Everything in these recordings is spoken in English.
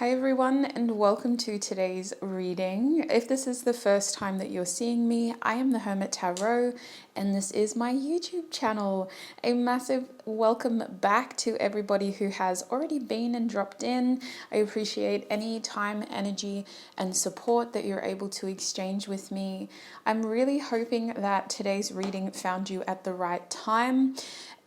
Hi everyone, and welcome to today's reading. If this is the first time that you're seeing me, I am the Hermit Tarot, and this is my YouTube channel. A massive welcome back to everybody who has already been and dropped in. I appreciate any time, energy, and support that you're able to exchange with me. I'm really hoping that today's reading found you at the right time.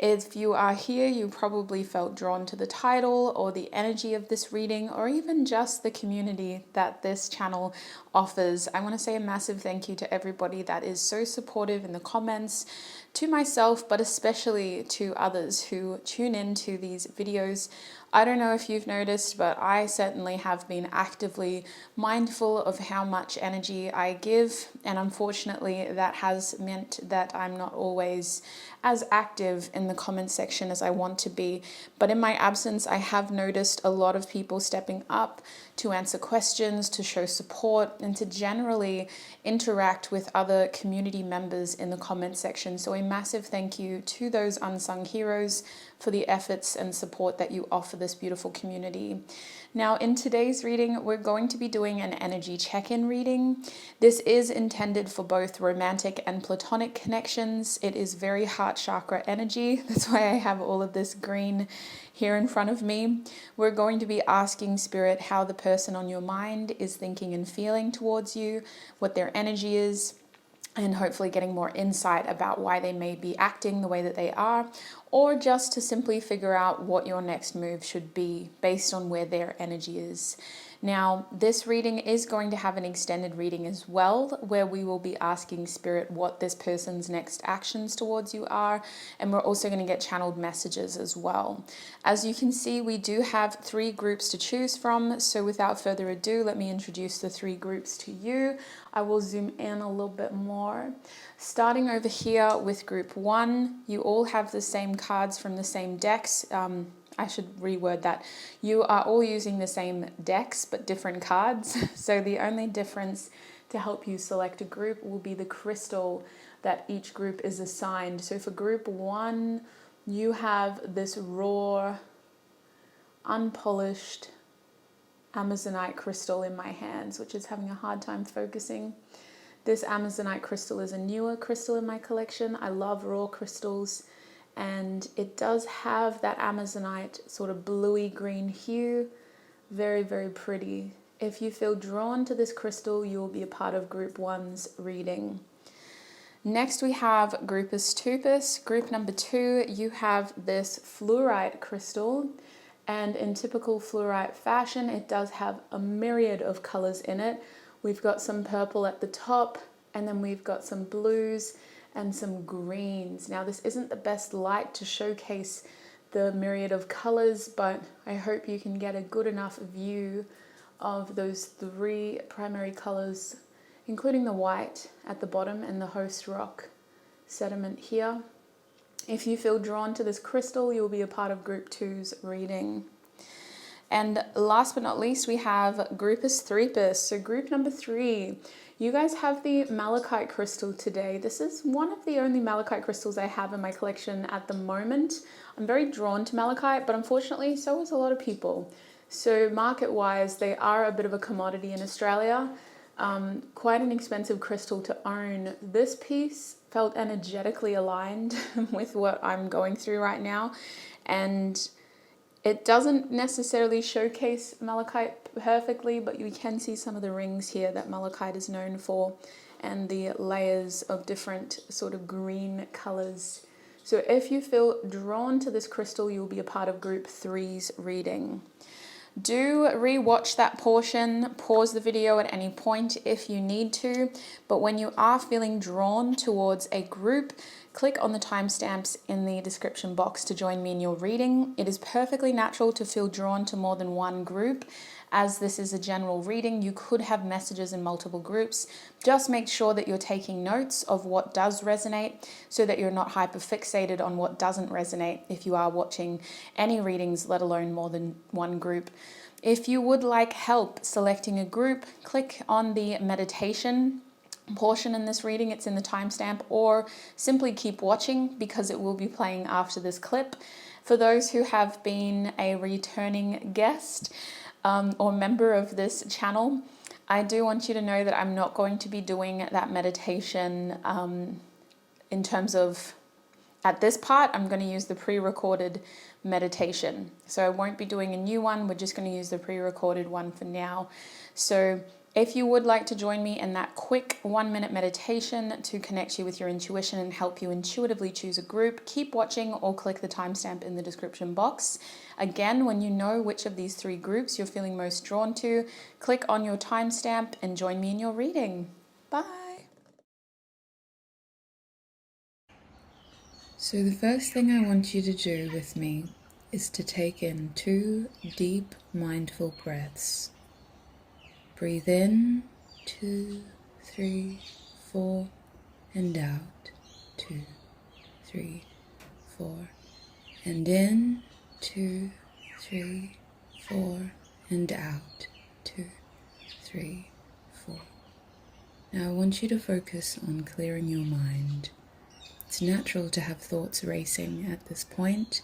If you are here, you probably felt drawn to the title or the energy of this reading, or even just the community that this channel offers. I want to say a massive thank you to everybody that is so supportive in the comments, to myself, but especially to others who tune into these videos. I don't know if you've noticed, but I certainly have been actively mindful of how much energy I give, and unfortunately that has meant that I'm not always as active in the comment section as I want to be. But in my absence, I have noticed a lot of people stepping up to answer questions, to show support, and to generally interact with other community members in the comment section. So a massive thank you to those unsung heroes for the efforts and support that you offer this beautiful community. Now, in today's reading, we're going to be doing an energy check-in reading. This is intended for both romantic and platonic connections. It is very heart chakra energy. That's why I have all of this green here in front of me. We're going to be asking Spirit how the person on your mind is thinking and feeling towards you, what their energy is, and hopefully getting more insight about why they may be acting the way that they are, or just to simply figure out what your next move should be based on where their energy is. Now, this reading is going to have an extended reading as well, where we will be asking Spirit what this person's next actions towards you are, and we're also going to get channeled messages as well. As you can see, we do have 3 groups to choose from, so without further ado, let me introduce the 3 groups to you. I will zoom in a little bit more. Starting over here with group 1, you all have the same cards from the same decks. I should reword that. You are all using the same decks, but different cards. So the only difference to help you select a group will be the crystal that each group is assigned. So for group 1, you have this raw, unpolished Amazonite crystal in my hands, which is having a hard time focusing. This Amazonite crystal is a newer crystal in my collection. I love raw crystals, and it does have that Amazonite sort of bluey green hue. Very, very pretty. If you feel drawn to this crystal, you will be a part of group 1's reading. Next we have Groupus Tupus. Group number 2, you have this fluorite crystal, and in typical fluorite fashion, it does have a myriad of colors in it. We've got some purple at the top, and then we've got some blues and some greens. Now, this isn't the best light to showcase the myriad of colors, but I hope you can get a good enough view of those 3 primary colors, including the white at the bottom and the host rock sediment here. If you feel drawn to this crystal, you'll be a part of group 2's reading. And last but not least, we have Groupus Threepus. So group number 3, you guys have the malachite crystal today. This is one of the only malachite crystals I have in my collection at the moment. I'm very drawn to malachite, but unfortunately, so is a lot of people. So market-wise, they are a bit of a commodity in Australia. Quite an expensive crystal to own. This piece felt energetically aligned with what I'm going through right now, and it doesn't necessarily showcase malachite perfectly, but you can see some of the rings here that malachite is known for, and the layers of different sort of green colors. So if you feel drawn to this crystal, you'll be a part of group 3's reading. Do re-watch that portion, pause the video at any point if you need to, but when you are feeling drawn towards a group, click on the timestamps in the description box to join me in your reading. It is perfectly natural to feel drawn to more than one group. As this is a general reading, you could have messages in multiple groups. Just make sure that you're taking notes of what does resonate so that you're not hyper fixated on what doesn't resonate if you are watching any readings, let alone more than one group. If you would like help selecting a group, click on the meditation portion in this reading. It's in the timestamp, or simply keep watching because it will be playing after this clip. For those who have been a returning guest, or member of this channel, I do want you to know that I'm not going to be doing that meditation in terms of, at this part, I'm going to use the pre-recorded meditation. So I won't be doing a new one. We're just going to use the pre-recorded one for now. So if you would like to join me in that quick 1-minute meditation to connect you with your intuition and help you intuitively choose a group, keep watching or click the timestamp in the description box. Again, when you know which of these 3 groups you're feeling most drawn to, click on your timestamp and join me in your reading. Bye. So the first thing I want you to do with me is to take in 2 deep, mindful breaths. Breathe in, 2, 3, 4, and out, 2, 3, 4, and in, 2, 3, 4, and out, 2, 3, 4. Now I want you to focus on clearing your mind. It's natural to have thoughts racing at this point.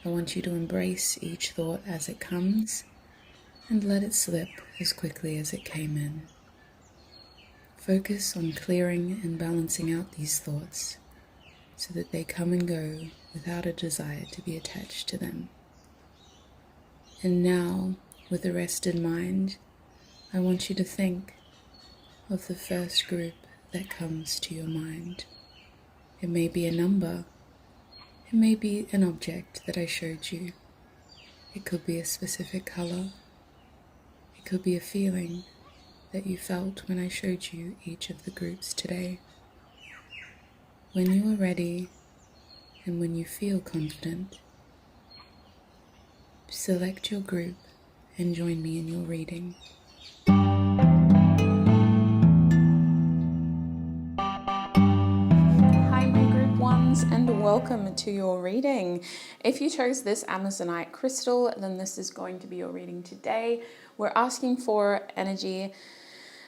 I want you to embrace each thought as it comes and let it slip as quickly as it came in. Focus on clearing and balancing out these thoughts so that they come and go without a desire to be attached to them. And now, with a rested mind, I want you to think of the first group that comes to your mind. It may be a number, it may be an object that I showed you. It could be a specific color. It could be a feeling that you felt when I showed you each of the groups today. When you are ready and when you feel confident, select your group and join me in your reading. Hi my group ones, and welcome to your reading. If you chose this Amazonite crystal, then this is going to be your reading today. We're asking for energy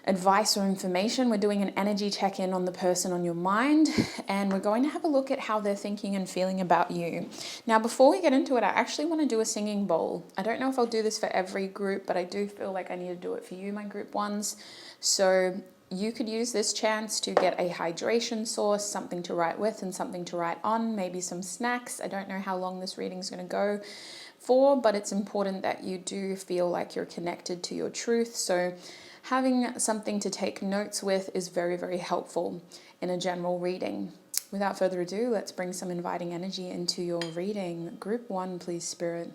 advice or information. We're doing an energy check-in on the person on your mind, and we're going to have a look at how they're thinking and feeling about you. Now, before we get into it, I actually want to do a singing bowl. I don't know if I'll do this for every group, but I do feel like I need to do it for you, my group ones. So you could use this chance to get a hydration source, something to write with and something to write on, maybe some snacks. I don't know how long this reading is going to go for, but it's important that you do feel like you're connected to your truth. So having something to take notes with is very, very helpful in a general reading. Without further ado, let's bring some inviting energy into your reading. Group 1, please, Spirit.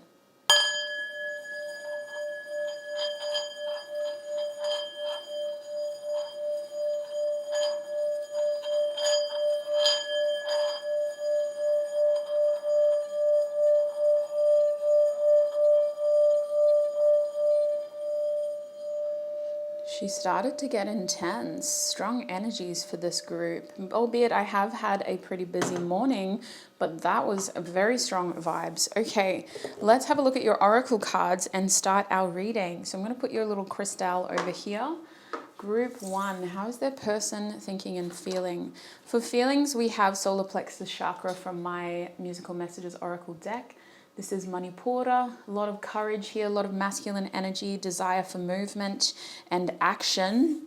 She started to get intense, strong energies for this group, albeit I have had a pretty busy morning, but that was a very strong vibes. Okay, let's have a look at your oracle cards and start our reading. So I'm going to put your little crystal over here. Group 1, how is their person thinking and feeling? For feelings, we have solar plexus chakra from my musical messages oracle deck. This is Manipura, a lot of courage here, a lot of masculine energy, desire for movement and action.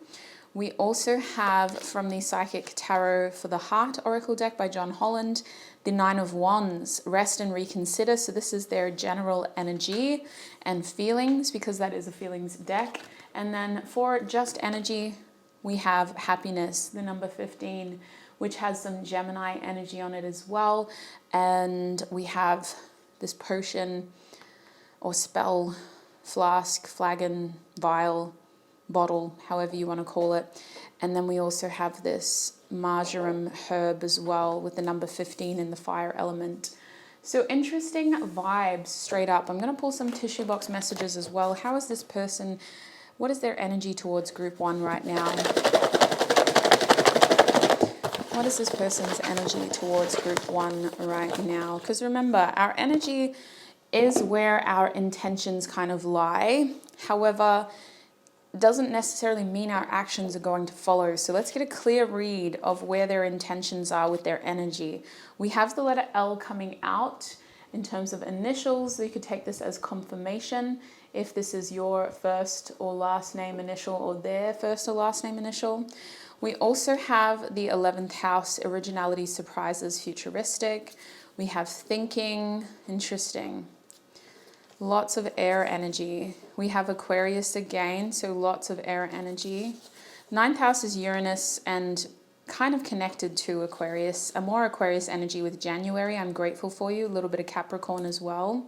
We also have from the Psychic Tarot for the Heart Oracle deck by John Holland, the 9 of Wands, rest and reconsider. So this is their general energy and feelings, because that is a feelings deck. And then for just energy, we have happiness, the number 15, which has some Gemini energy on it as well. And we have this potion or spell, flask, flagon, vial, bottle, however you want to call it. And then we also have this marjoram herb as well with the number 15 in the fire element. So interesting vibes straight up. I'm going to pull some tissue box messages as well. How is this person, what is their energy towards group 1 right now? What is this person's energy towards group 1 right now? Because remember, our energy is where our intentions kind of lie. However, doesn't necessarily mean our actions are going to follow. So let's get a clear read of where their intentions are with their energy. We have the letter L coming out, In terms of initials, you could take this as confirmation if this is your first or last name initial or their first or last name initial. We also have the 11th house, originality, surprises, futuristic. We have thinking, interesting. Lots of air energy. We have Aquarius again, so lots of air energy. 9th house is Uranus and kind of connected to Aquarius, a more Aquarius energy with January. I'm grateful for you. A little bit of Capricorn as well.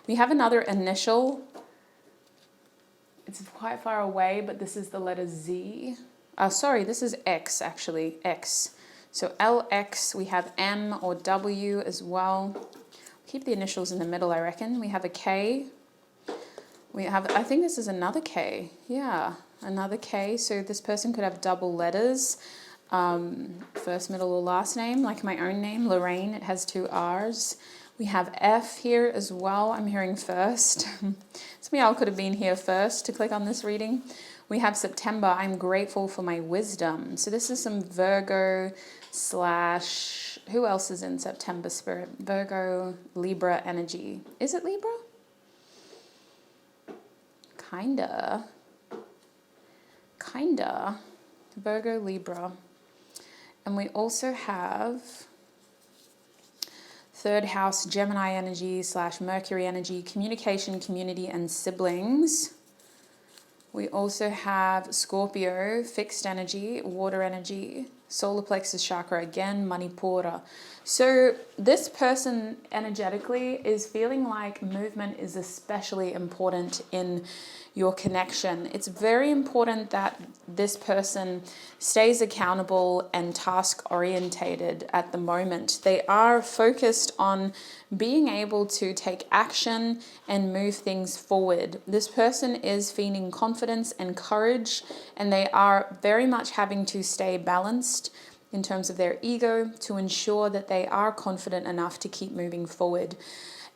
We have another initial. It's quite far away, but this is the letter Z. Sorry, this is X actually, X. So LX, we have M or W as well. Keep the initials in the middle, I reckon. We have a K. We have, I think this is another K. Yeah, another K. So this person could have double letters. First, middle, or last name, like my own name, Lorraine. It has 2 R's. We have F here as well. I'm hearing first. Some of y'all could have been here first to click on this reading. We have September. I'm grateful for my wisdom. So this is some Virgo slash, who else is in September spirit? Virgo, Libra energy. Is it Libra? Kinda. Virgo, Libra. And we also have 3rd house, Gemini energy slash Mercury energy, communication, community, and siblings. We also have Scorpio, fixed energy, water energy, solar plexus chakra, again, Manipura. So this person energetically is feeling like movement is especially important in your connection. It's very important that this person stays accountable and task orientated at the moment. They are focused on being able to take action and move things forward. This person is feeling confidence and courage, and they are very much having to stay balanced in terms of their ego to ensure that they are confident enough to keep moving forward.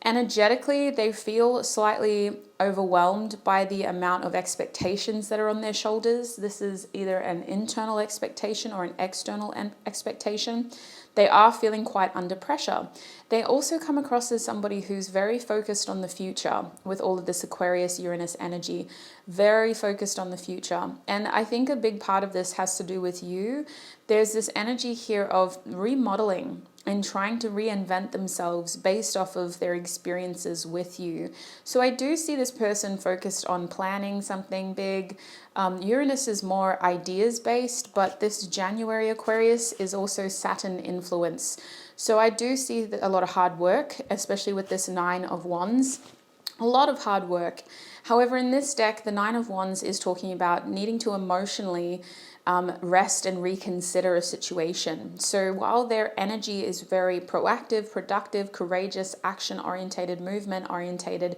Energetically, they feel slightly overwhelmed by the amount of expectations that are on their shoulders. This is either an internal expectation or an external expectation. They are feeling quite under pressure. They also come across as somebody who's very focused on the future with all of this Aquarius, Uranus energy, very focused on the future. And I think a big part of this has to do with you. There's this energy here of remodeling and trying to reinvent themselves based off of their experiences with you. So I do see this person focused on planning something big. Uranus is more ideas based, but this January Aquarius is also Saturn influence. So I do see a lot of hard work, especially with this 9 of Wands. A lot of hard work. However, in this deck, the 9 of Wands is talking about needing to emotionally rest and reconsider a situation. So while their energy is very proactive, productive, courageous, action-orientated, movement-orientated,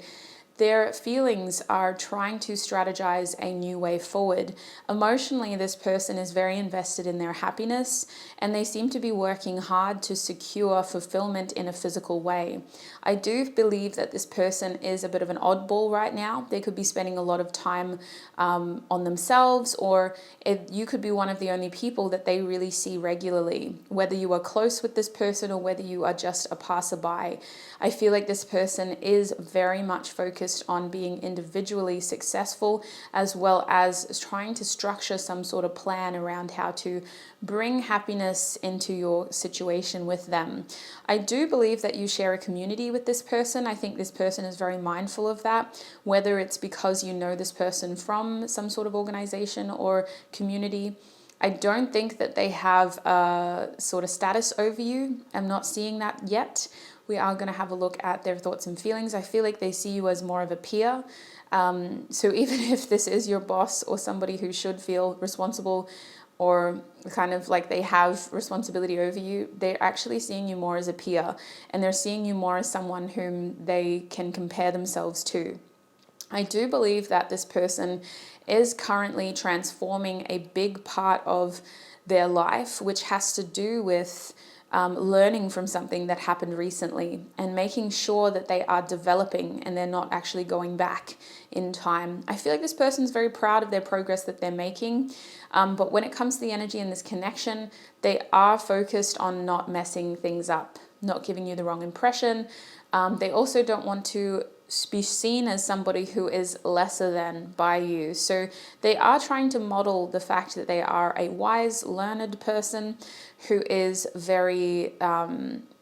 their feelings are trying to strategize a new way forward. Emotionally, this person is very invested in their happiness, and they seem to be working hard to secure fulfillment in a physical way. I do believe that this person is a bit of an oddball right now. They could be spending a lot of time on themselves, or you could be one of the only people that they really see regularly, whether you are close with this person or whether you are just a passerby. I feel like this person is very much focused on being individually successful, as well as trying to structure some sort of plan around how to bring happiness into your situation with them. I do believe that you share a community with this person. I think this person is very mindful of that, whether it's because you know this person from some sort of organization or community. I don't think that they have a sort of status over you. I'm not seeing that yet. We are going to have a look at their thoughts and feelings. I feel like they see you as more of a peer. So even if this is your boss or somebody who should feel responsible or kind of like they have responsibility over you, they're actually seeing you more as a peer, and they're seeing you more as someone whom they can compare themselves to. I do believe that this person is currently transforming a big part of their life, which has to do with learning from something that happened recently and making sure that they are developing and they're not actually going back in time. I feel like this person's very proud of their progress that they're making, but when it comes to the energy and this connection, they are focused on not messing things up. not giving you the wrong impression. They also don't want to be seen as somebody who is lesser than by you. So they are trying to model the fact that they are a wise, learned person who is very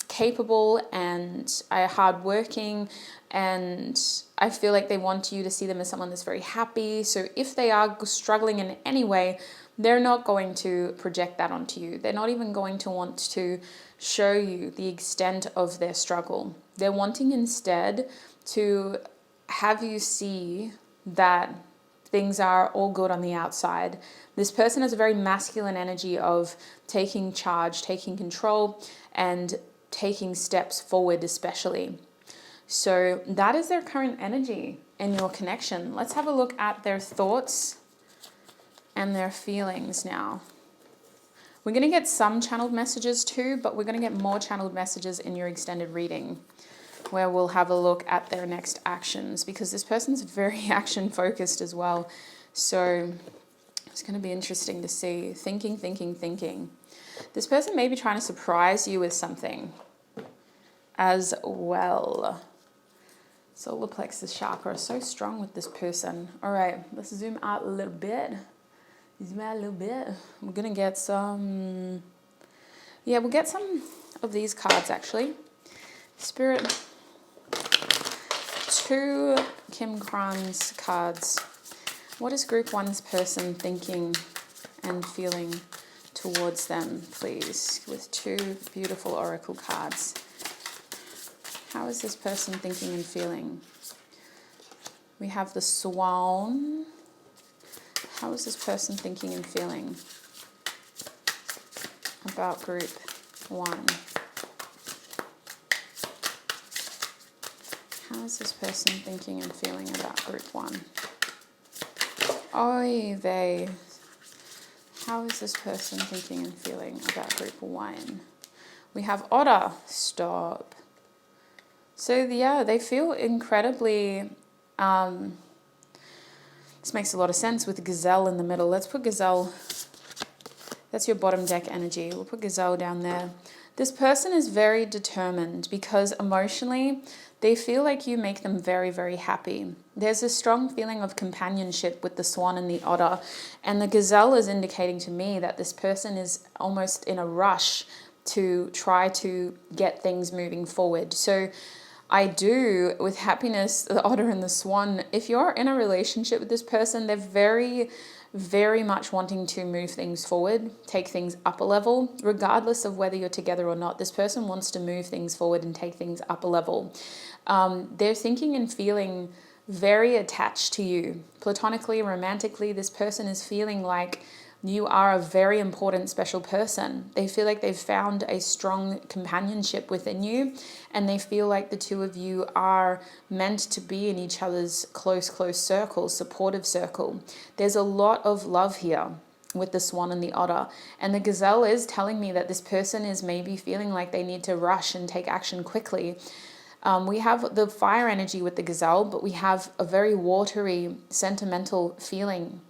capable and hardworking, and I feel like they want you to see them as someone that's very happy. So if they are struggling in any way, they're not going to project that onto you. They're not even going to want to show you the extent of their struggle. They're wanting instead to have you see that things are all good on the outside. This person has a very masculine energy of taking charge, taking control, and taking steps forward especially. So that is their current energy in your connection. Let's have a look at their thoughts and their feelings now. We're going to get some channeled messages too, but we're going to get more channeled messages in your extended reading, where we'll have a look at their next actions, because this person's very action focused as well. So it's going to be interesting to see. Thinking. This person may be trying to surprise you with something as well. Solar plexus chakra, so strong with this person. All right, let's zoom out a little bit. We're going to get some... Yeah, we'll get some of these cards actually. Spirit... 2 Kim Kran's cards. What is group 1's person thinking and feeling towards them, please? With 2 beautiful oracle cards. How is this person thinking and feeling? We have the Swan. How is this person thinking and feeling about group 1? How is this person thinking and feeling about group 1? Oy vey. How is this person thinking and feeling about group 1? We have Otter. Stop. So yeah, they feel incredibly... this makes a lot of sense with Gazelle in the middle. Let's put Gazelle... That's your bottom deck energy. We'll put Gazelle down there. This person is very determined because emotionally they feel like you make them very, very happy. There's a strong feeling of companionship with the Swan and the Otter. And the Gazelle is indicating to me that this person is almost in a rush to try to get things moving forward. So I do, with happiness, the Otter and the Swan, if you're in a relationship with this person, they're very, very much wanting to move things forward, take things up a level, regardless of whether you're together or not. This person wants to move things forward and take things up a level. They're thinking and feeling very attached to you. Platonically, romantically, this person is feeling like you are a very important, special person. They feel like they've found a strong companionship within you, and they feel like the two of you are meant to be in each other's close circle, supportive circle. There's a lot of love here with the Swan and the Otter. And the Gazelle is telling me that this person is maybe feeling like they need to rush and take action quickly. We have the fire energy with the Gazelle, but we have a very watery, sentimental feeling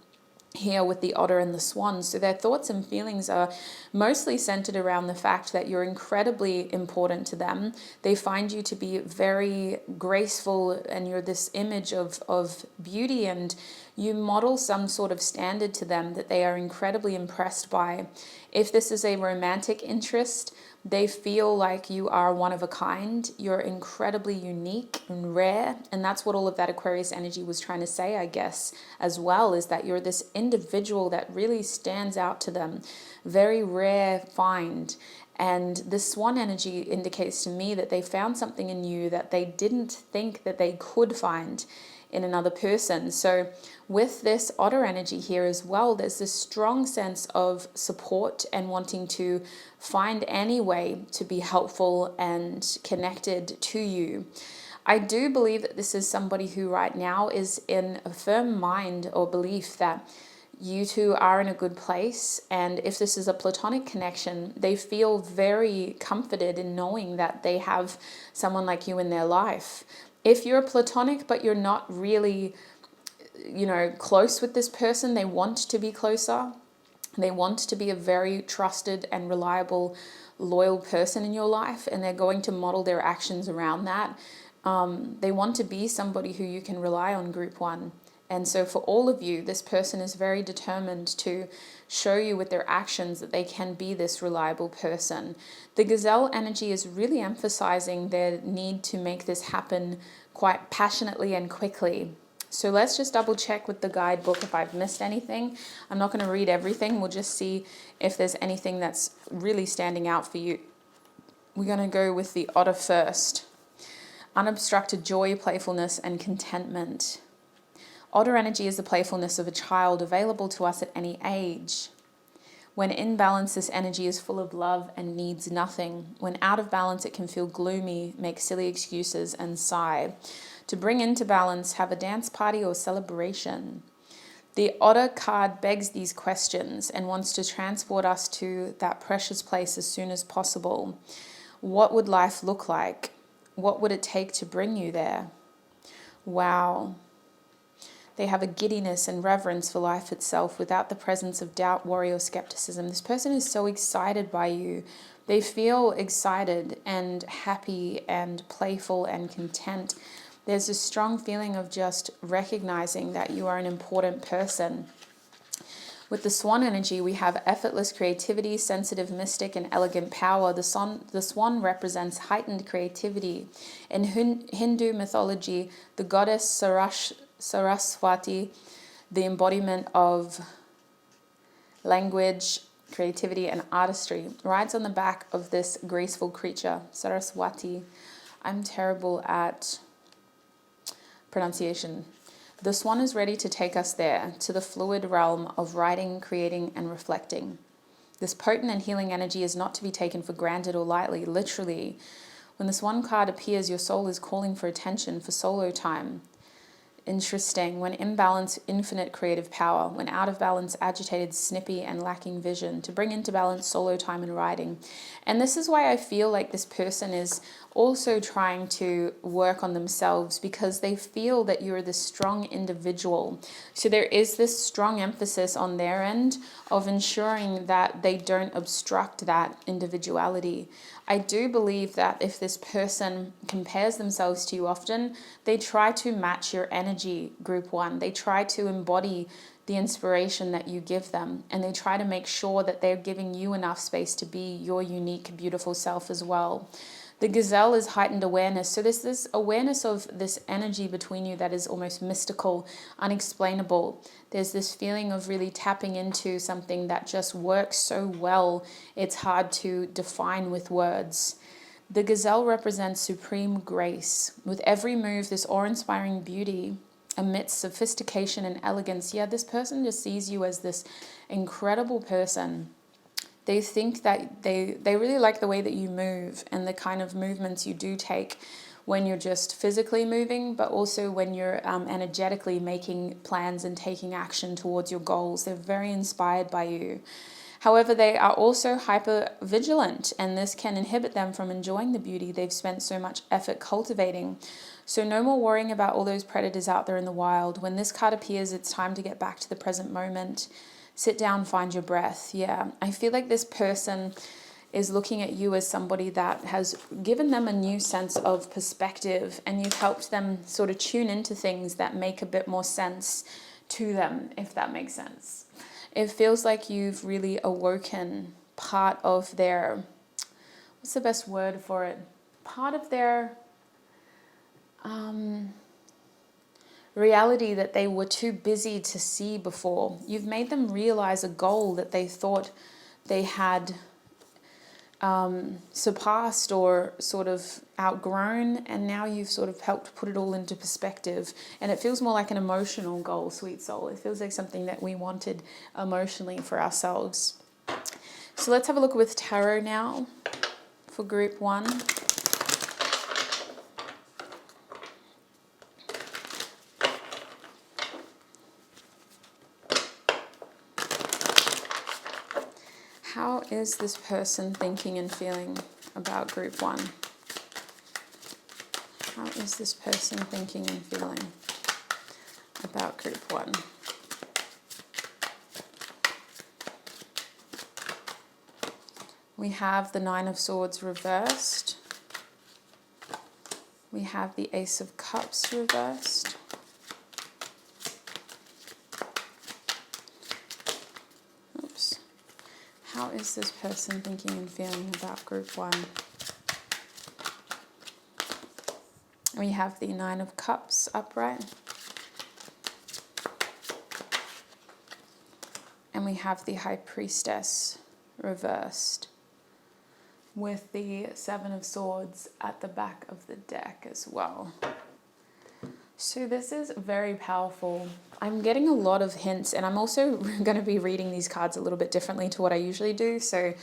here with the Otter and the Swan. So their thoughts and feelings are mostly centered around the fact that you're incredibly important to them. They find you to be very graceful, and you're this image of beauty, and you model some sort of standard to them that they are incredibly impressed by. If this is a romantic interest, they feel like you are one of a kind. You're incredibly unique and rare. And that's what all of that Aquarius energy was trying to say, I guess, as well, is that you're this individual that really stands out to them. Very rare find. And this Swan energy indicates to me that they found something in you that they didn't think that they could find in another person. So with this Otter energy here as well, there's this strong sense of support and wanting to find any way to be helpful and connected to you. I do believe that this is somebody who right now is in a firm mind or belief that you two are in a good place. And if this is a platonic connection, they feel very comforted in knowing that they have someone like you in their life. If you're platonic, but you're not really, close with this person, they want to be closer. They want to be a very trusted and reliable loyal person in your life, and they're going to model their actions around that. They want to be somebody who you can rely on, group one. And so for all of you, this person is very determined to show you with their actions that they can be this reliable person. The gazelle energy is really emphasizing their need to make this happen quite passionately and quickly. So let's just double check with the guidebook if I've missed anything. I'm not going to read everything. We'll just see if there's anything that's really standing out for you. We're going to go with the otter first. Unobstructed joy, playfulness, and contentment. Otter energy is the playfulness of a child available to us at any age. When in balance, this energy is full of love and needs nothing. When out of balance, it can feel gloomy, make silly excuses, and sigh. To bring into balance, have a dance party or celebration. The otter card begs these questions and wants to transport us to that precious place as soon as possible. What would life look like? What would it take to bring you there? Wow. They have a giddiness and reverence for life itself without the presence of doubt, worry, or skepticism. This person is so excited by you. They feel excited and happy and playful and content. There's a strong feeling of just recognizing that you are an important person. With the swan energy, we have effortless creativity, sensitive mystic, and elegant power. The swan represents heightened creativity. In Hindu mythology, the goddess Saraswati, the embodiment of language, creativity, and artistry, rides on the back of this graceful creature, Saraswati. I'm terrible at pronunciation. The swan is ready to take us there, to the fluid realm of writing, creating, and reflecting. This potent and healing energy is not to be taken for granted or lightly, literally. When the swan card appears, your soul is calling for attention, for solo time. Interesting. When in balance, infinite creative power. When out of balance, agitated, snippy, and lacking vision. To bring into balance, solo time and writing. And this is why I feel like this person is also trying to work on themselves, because they feel that you're this strong individual. So there is this strong emphasis on their end of ensuring that they don't obstruct that individuality. I do believe that if this person compares themselves to you often, they try to match your energy, group one. They try to embody the inspiration that you give them, and they try to make sure that they're giving you enough space to be your unique, beautiful self as well. The gazelle is heightened awareness. So there's this awareness of this energy between you that is almost mystical, unexplainable. There's this feeling of really tapping into something that just works so well, it's hard to define with words. The gazelle represents supreme grace. With every move, this awe-inspiring beauty amidst sophistication and elegance. Yeah, this person just sees you as this incredible person. They think that they really like the way that you move and the kind of movements you do take when you're just physically moving, but also when you're energetically making plans and taking action towards your goals. They're very inspired by you. However, they are also hyper vigilant, and this can inhibit them from enjoying the beauty they've spent so much effort cultivating. So no more worrying about all those predators out there in the wild. When this card appears, it's time to get back to the present moment. Sit down, find your breath. Yeah, I feel like this person is looking at you as somebody that has given them a new sense of perspective, and you've helped them sort of tune into things that make a bit more sense to them, if that makes sense. It feels like you've really awoken part of their, what's the best word for it? Part of their reality that they were too busy to see before. You've made them realize a goal that they thought they had surpassed or sort of outgrown, and now you've sort of helped put it all into perspective. And it feels more like an emotional goal, sweet soul. It feels like something that we wanted emotionally for ourselves. So let's have a look with tarot now for group one. How is this person thinking and feeling about group one? How is this person thinking and feeling about group one? We have the Nine of Swords reversed. We have the Ace of Cups reversed. Oops. How is this person thinking and feeling about group one? We have the Nine of Cups upright. And we have the High Priestess reversed, with the Seven of Swords at the back of the deck as well. So this is very powerful. I'm getting a lot of hints, and I'm also going to be reading these cards a little bit differently to what I usually do. So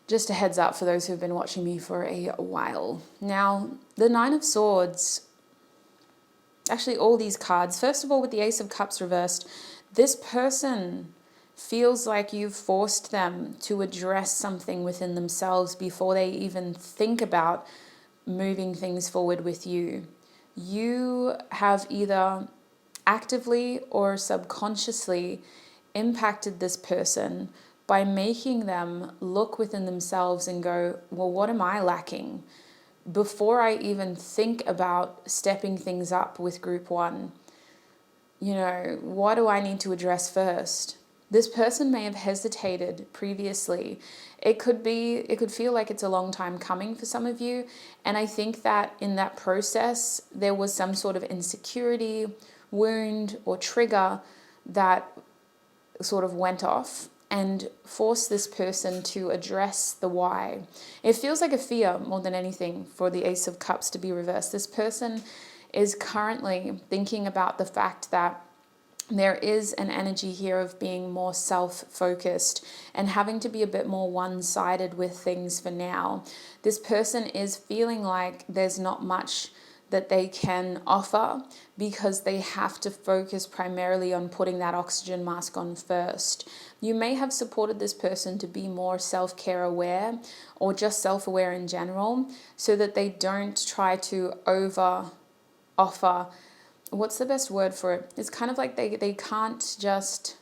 just a heads up for those who've been watching me for a while. Now, the Nine of Swords, actually all these cards, first of all with the Ace of Cups reversed, this person feels like you've forced them to address something within themselves before they even think about moving things forward with you. You have either actively or subconsciously impacted this person by making them look within themselves and go, well, what am I lacking? Before I even think about stepping things up with group one, what do I need to address first? This person may have hesitated previously. It could feel like it's a long time coming for some of you. And I think that in that process, there was some sort of insecurity, wound, or trigger that sort of went off and forced this person to address the why. It feels like a fear more than anything for the Ace of Cups to be reversed. This person is currently thinking about the fact that there is an energy here of being more self-focused and having to be a bit more one-sided with things for now. This person is feeling like there's not much that they can offer because they have to focus primarily on putting that oxygen mask on first. You may have supported this person to be more self-care aware or just self-aware in general so that they don't try to over-offer. What's the best word for it? It's kind of like they can't just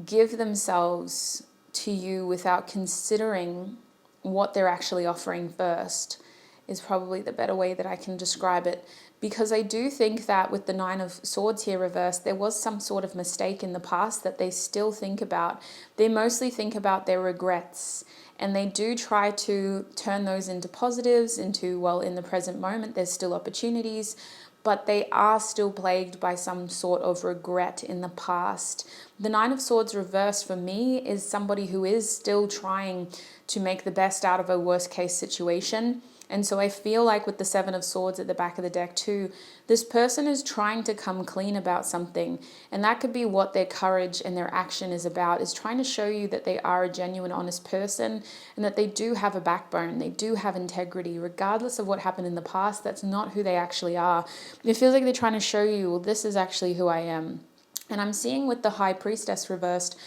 give themselves to you without considering what they're actually offering first, is probably the better way that I can describe it. Because I do think that with the Nine of Swords here reversed, there was some sort of mistake in the past that they still think about. They mostly think about their regrets, and they do try to turn those into positives, into, well, in the present moment, there's still opportunities, but they are still plagued by some sort of regret in the past. The Nine of Swords reversed for me is somebody who is still trying to make the best out of a worst case situation. And so I feel like with the Seven of Swords at the back of the deck too, this person is trying to come clean about something. And that could be what their courage and their action is about, is trying to show you that they are a genuine, honest person and that they do have a backbone. They do have integrity, regardless of what happened in the past. That's not who they actually are. It feels like they're trying to show you, well, this is actually who I am. And I'm seeing with the High Priestess reversed,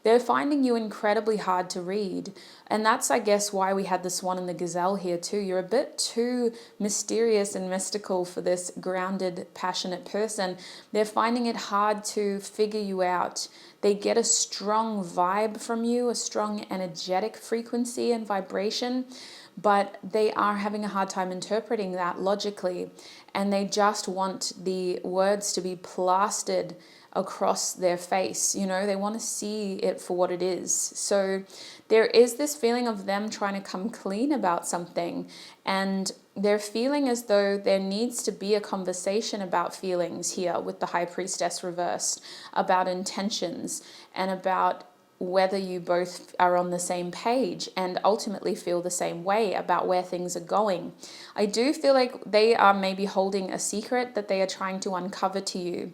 they're finding you incredibly hard to read. And that's, I guess, why we had the Swan and the Gazelle here too. You're a bit too mysterious and mystical for this grounded, passionate person. They're finding it hard to figure you out. They get a strong vibe from you, a strong energetic frequency and vibration, but they are having a hard time interpreting that logically. And they just want the words to be plastered across their face. They want to see it for what it is. So there is this feeling of them trying to come clean about something, and they're feeling as though there needs to be a conversation about feelings here with the High Priestess reversed, about intentions and about whether you both are on the same page and ultimately feel the same way about where things are going. I do feel like they are maybe holding a secret that they are trying to uncover to you.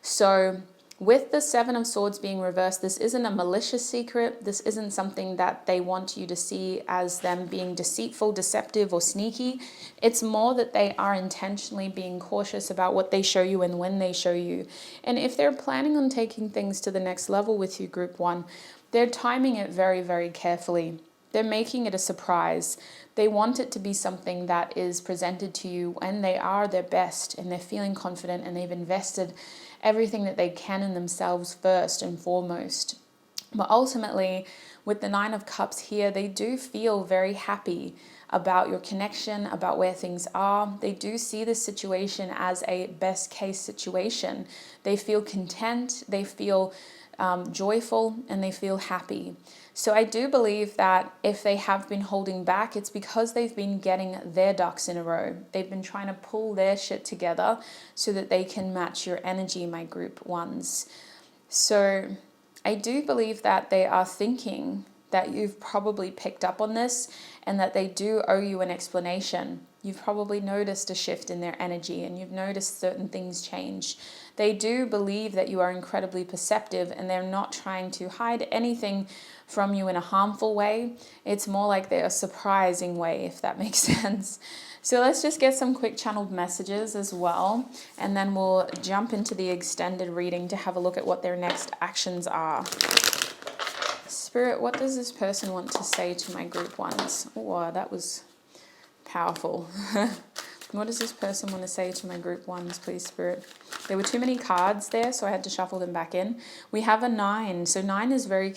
So with the Seven of Swords being reversed, this isn't a malicious secret. This isn't something that they want you to see as them being deceitful, deceptive, or sneaky. It's more that they are intentionally being cautious about what they show you and when they show you. And if they're planning on taking things to the next level with you, Group 1, they're timing it very, very carefully. They're making it a surprise. They want it to be something that is presented to you when they are their best and they're feeling confident and they've invested everything that they can in themselves first and foremost. But ultimately, with the Nine of Cups here, they do feel very happy about your connection, about where things are. They do see this situation as a best case situation. They feel content, they feel joyful, and they feel happy. So I do believe that if they have been holding back, it's because they've been getting their ducks in a row. They've been trying to pull their shit together so that they can match your energy, my group ones. So I do believe that they are thinking that you've probably picked up on this and that they do owe you an explanation. You've probably noticed a shift in their energy and you've noticed certain things change. They do believe that you are incredibly perceptive and they're not trying to hide anything from you in a harmful way. It's more like they're a surprising way, if that makes sense. So let's just get some quick channeled messages as well, and then we'll jump into the extended reading to have a look at what their next actions are. Spirit, what does this person want to say to my group ones? Oh, that was powerful. What does this person want to say to my group ones, please, Spirit? There were too many cards there, so I had to shuffle them back in. We have a 9. So 9 is very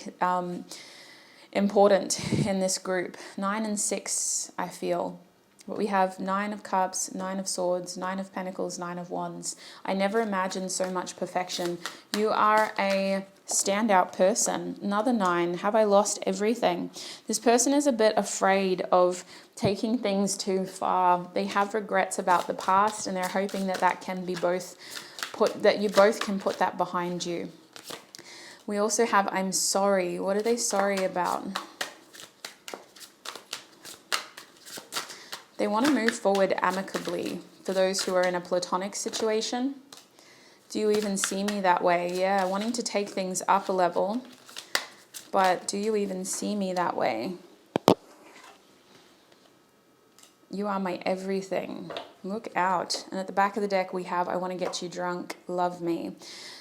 important in this group. 9 and 6, I feel. But we have 9 of Cups, 9 of Swords, 9 of Pentacles, 9 of Wands. I never imagined so much perfection. You are a standout person. Another 9. Have I lost everything? This person is a bit afraid of taking things too far. They have regrets about the past and they're hoping that that can be that you both can put that behind you. We also have I'm sorry. What are they sorry about? They want to move forward amicably for those who are in a platonic situation. Do you even see me that way? Yeah, wanting to take things up a level. But do you even see me that way? You are my everything. Look out. And at the back of the deck we have I want to get you drunk, love me.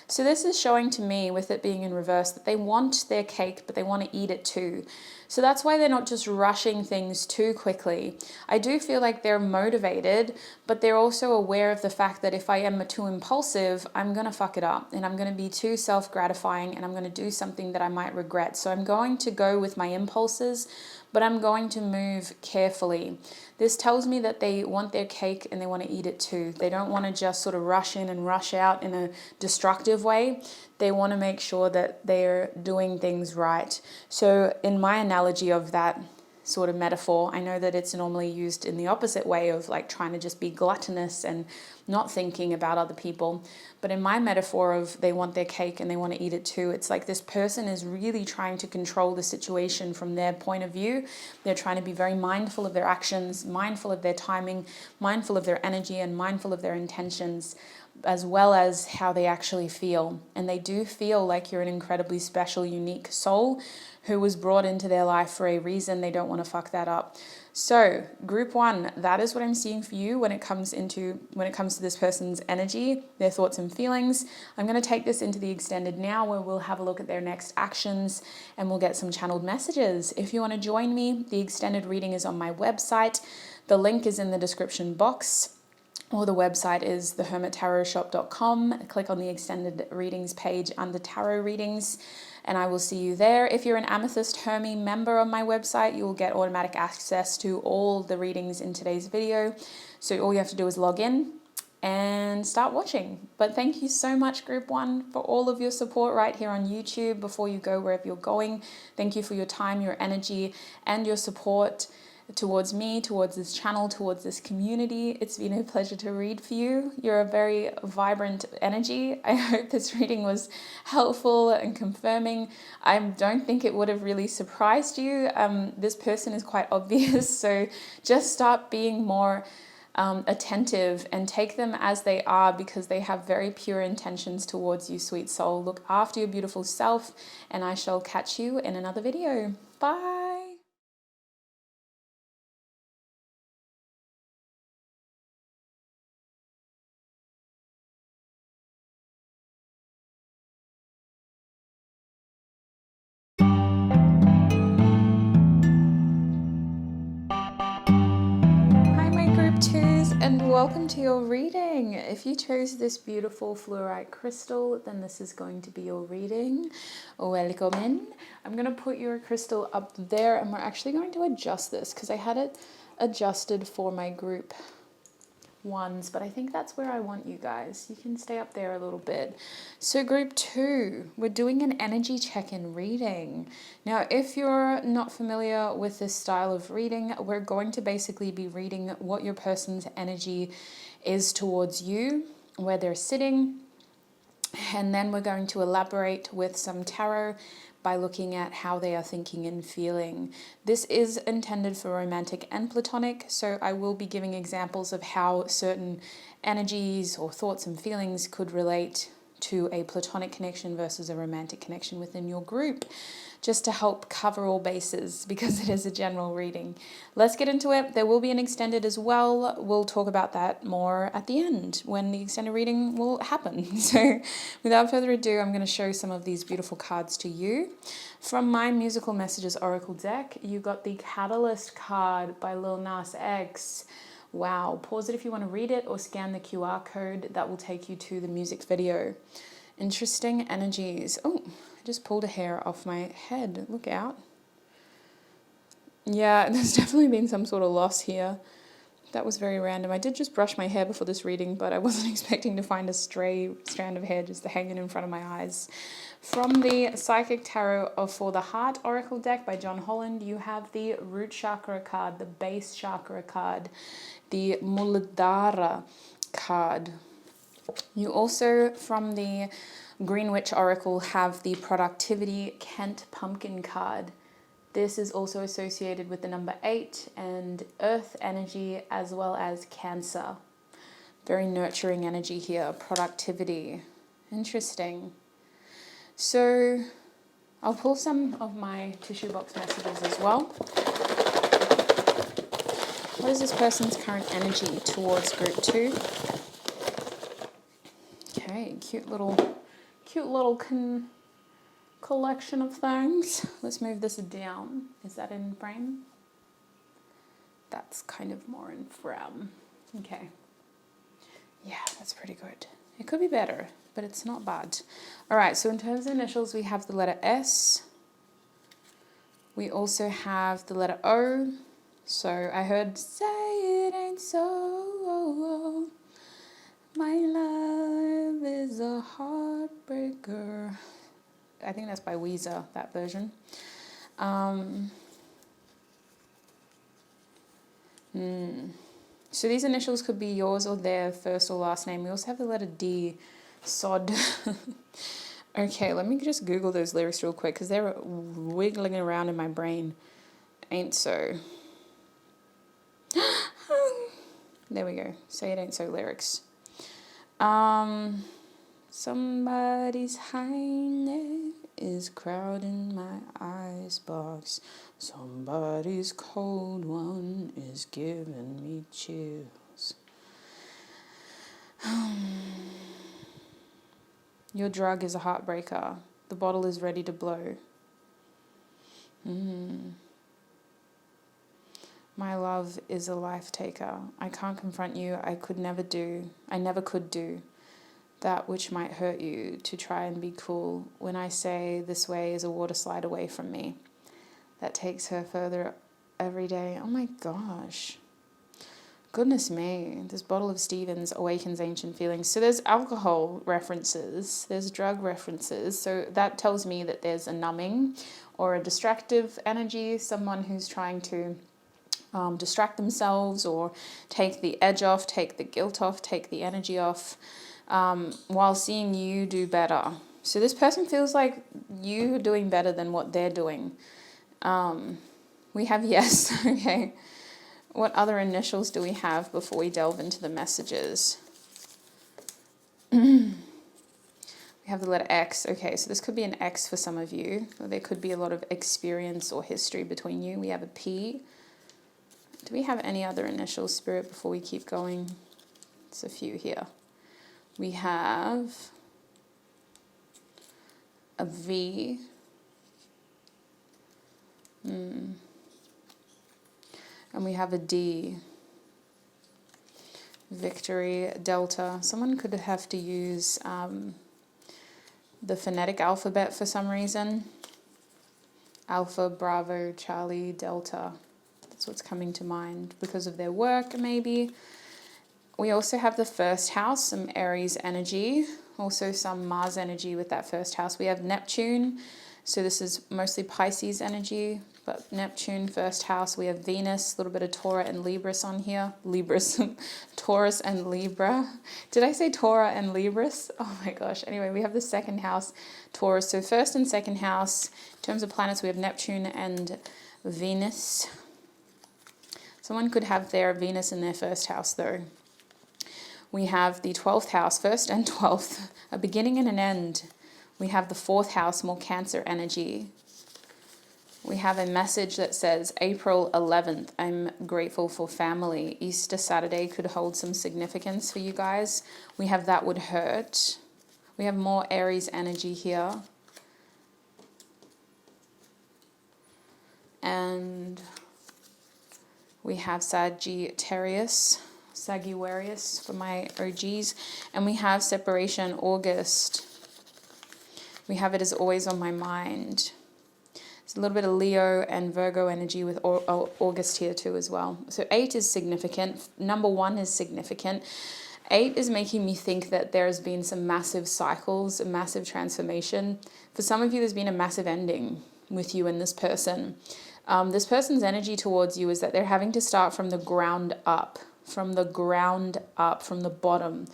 So this is showing to me, with it being in reverse, that they want their cake, but they want to eat it too. So that's why they're not just rushing things too quickly. I do feel like they're motivated, but they're also aware of the fact that if I am too impulsive, I'm going to fuck it up and I'm going to be too self-gratifying and I'm going to do something that I might regret. So I'm going to go with my impulses, but I'm going to move carefully. This tells me that they want their cake and they want to eat it too. They don't want to just sort of rush in and rush out in a destructive way. They want to make sure that they're doing things right. So in my analogy of that sort of metaphor, I know that it's normally used in the opposite way of like trying to just be gluttonous and not thinking about other people. But in my metaphor of they want their cake and they want to eat it too, it's like this person is really trying to control the situation from their point of view. They're trying to be very mindful of their actions, mindful of their timing, mindful of their energy, and mindful of their intentions, as well as how they actually feel. And they do feel like you're an incredibly special, unique soul who was brought into their life for a reason. They don't want to fuck that up. So group 1, that is what I'm seeing for you when it comes to this person's energy, their thoughts and feelings. I'm going to take this into the extended now, where we'll have a look at their next actions and we'll get some channeled messages. If you want to join me, the extended reading is on my website. The link is in the description box. Or the website is thehermittarotshop.com. Click on the extended readings page under tarot readings and I will see you there. If you're an Amethyst Hermie member on my website, you will get automatic access to all the readings in today's video. So all you have to do is log in and start watching. But thank you so much, Group 1, for all of your support right here on YouTube before you go wherever you're going. Thank you for your time, your energy, and your support towards me, towards this channel, towards this community. It's been a pleasure to read for you. You're a very vibrant energy. I hope this reading was helpful and confirming. I don't think it would have really surprised you. This person is quite obvious, so just start being more attentive and take them as they are, because they have very pure intentions towards you, sweet soul. Look after your beautiful self, and I shall catch you in another video. Bye. Hi, my group 2s. and welcome to your reading. If you chose this beautiful fluorite crystal, then this is going to be your reading. Welcome in. I'm going to put your crystal up there, and we're actually going to adjust this because I had it adjusted for my group ones, but I think that's where I want you guys. You can stay up there a little bit. So group 2, we're doing an energy check-in reading. Now, if you're not familiar with this style of reading, we're going to basically be reading what your person's energy is towards you, where they're sitting, and then we're going to elaborate with some tarot by looking at how they are thinking and feeling. This is intended for romantic and platonic, so I will be giving examples of how certain energies or thoughts and feelings could relate to a platonic connection versus a romantic connection within your group, just to help cover all bases because it is a general reading. Let's get into it. There will be an extended as well. We'll talk about that more at the end when the extended reading will happen. So without further ado, I'm going to show some of these beautiful cards to you. From my Musical Messages Oracle deck, you got the Catalyst card by Lil Nas X. Wow. Pause it if you want to read it or scan the QR code that will take you to the music video. Interesting energies. Oh, I just pulled a hair off my head. Look out. Yeah, there's definitely been some sort of loss here. That was very random. I did just brush my hair before this reading, but I wasn't expecting to find a stray strand of hair just hanging in front of my eyes. From the Psychic Tarot of For the Heart Oracle deck by John Holland, you have the Root Chakra card, the Base Chakra card, the Muladhara card. You also, from the Greenwich Oracle, have the Productivity Kent Pumpkin card. This is also associated with the number 8 and earth energy as well as Cancer. Very nurturing energy here, productivity. Interesting. So I'll pull some of my tissue box messages as well. What is this person's current energy towards group 2? Okay, cute little collection of things. Let's move this down. Is that in frame? That's kind of more in frame. Okay. Yeah, that's pretty good. It could be better, but it's not bad. All right, so in terms of initials, we have the letter S. We also have the letter O. So I heard, say it ain't so. My love is a heartbreaker. I think that's by Weezer, that version. So these initials could be yours or their first or last name. We also have the letter D, Sod. Okay, let me just Google those lyrics real quick because they're wiggling around in my brain. Ain't so. There we go. Say it ain't so lyrics. Somebody's highness is crowding my icebox. Somebody's cold one is giving me chills. Your drug is a heartbreaker. The bottle is ready to blow. My love is a life taker. I can't confront you. I never could do that which might hurt you to try and be cool. When I say this way is a water slide away from me, that takes her further every day. Oh my gosh. Goodness me. This bottle of Stevens awakens ancient feelings. So there's alcohol references, there's drug references. So that tells me that there's a numbing or a distractive energy, someone who's trying to distract themselves or take the edge off, take the guilt off, take the energy off, while seeing you do better. So this person feels like you are doing better than what they're doing. We have yes. Okay. What other initials do we have before we delve into the messages? We have the letter X. Okay, so this could be an X for some of you. Or there could be a lot of experience or history between you. We have a P. Do we have any other initials, Spirit, before we keep going? It's a few here. We have a V. And we have a D. victory, Delta. Someone could have to use the phonetic alphabet for some reason. Alpha, Bravo, Charlie, Delta. That's what's coming to mind because of their work, maybe. We also have the first house, some Aries energy, also some Mars energy with that first house. We have Neptune, so this is mostly Pisces energy, but Neptune, first house. We have Venus, a little bit of Taurus and Libras on here. Libras, Taurus and Libra. Did I say Taurus and Libras? Oh my gosh. Anyway, we have the second house, Taurus. So first and second house, in terms of planets, we have Neptune and Venus. Someone could have their Venus in their first house though. We have the 12th house, first and 12th, a beginning and an end. We have the 4th house, more Cancer energy. We have a message that says April 11th, I'm grateful for family. Easter Saturday could hold some significance for you guys. We have that would hurt. We have more Aries energy here. And we have Sagittarius for my OGs. And we have separation, August. We have it as always on my mind. It's a little bit of Leo and Virgo energy with August here too as well. So 8 is significant. Number 1 is significant. 8 is making me think that there has been some massive cycles, a massive transformation. For some of you, there's been a massive ending with you and this person. This person's energy towards you is that they're having to start from the ground up, from the bottom.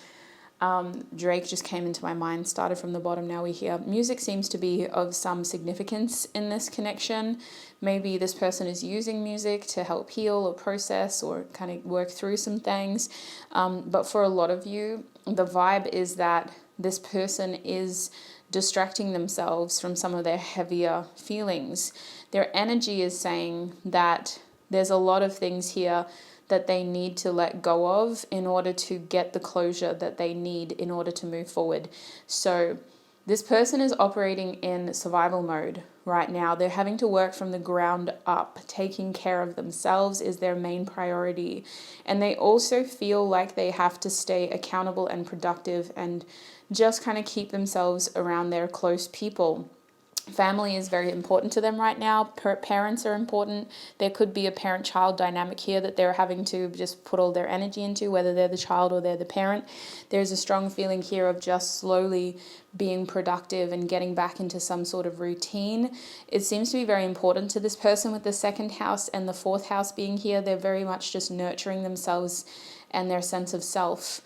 Drake just came into my mind, started from the bottom, now we hear. Music seems to be of some significance in this connection. Maybe this person is using music to help heal or process or kind of work through some things. But for a lot of you, the vibe is that this person is distracting themselves from some of their heavier feelings. Their energy is saying that there's a lot of things here that they need to let go of in order to get the closure that they need in order to move forward. So this person is operating in survival mode right now. They're having to work from the ground up. Taking care of themselves is their main priority. And they also feel like they have to stay accountable and productive and just kind of keep themselves around their close people. Family is very important to them right now. Parents are important. There could be a parent-child dynamic here that they're having to just put all their energy into, whether they're the child or they're the parent. There's a strong feeling here of just slowly being productive and getting back into some sort of routine. It seems to be very important to this person with the second house and the 4th house being here. They're very much just nurturing themselves and their sense of self.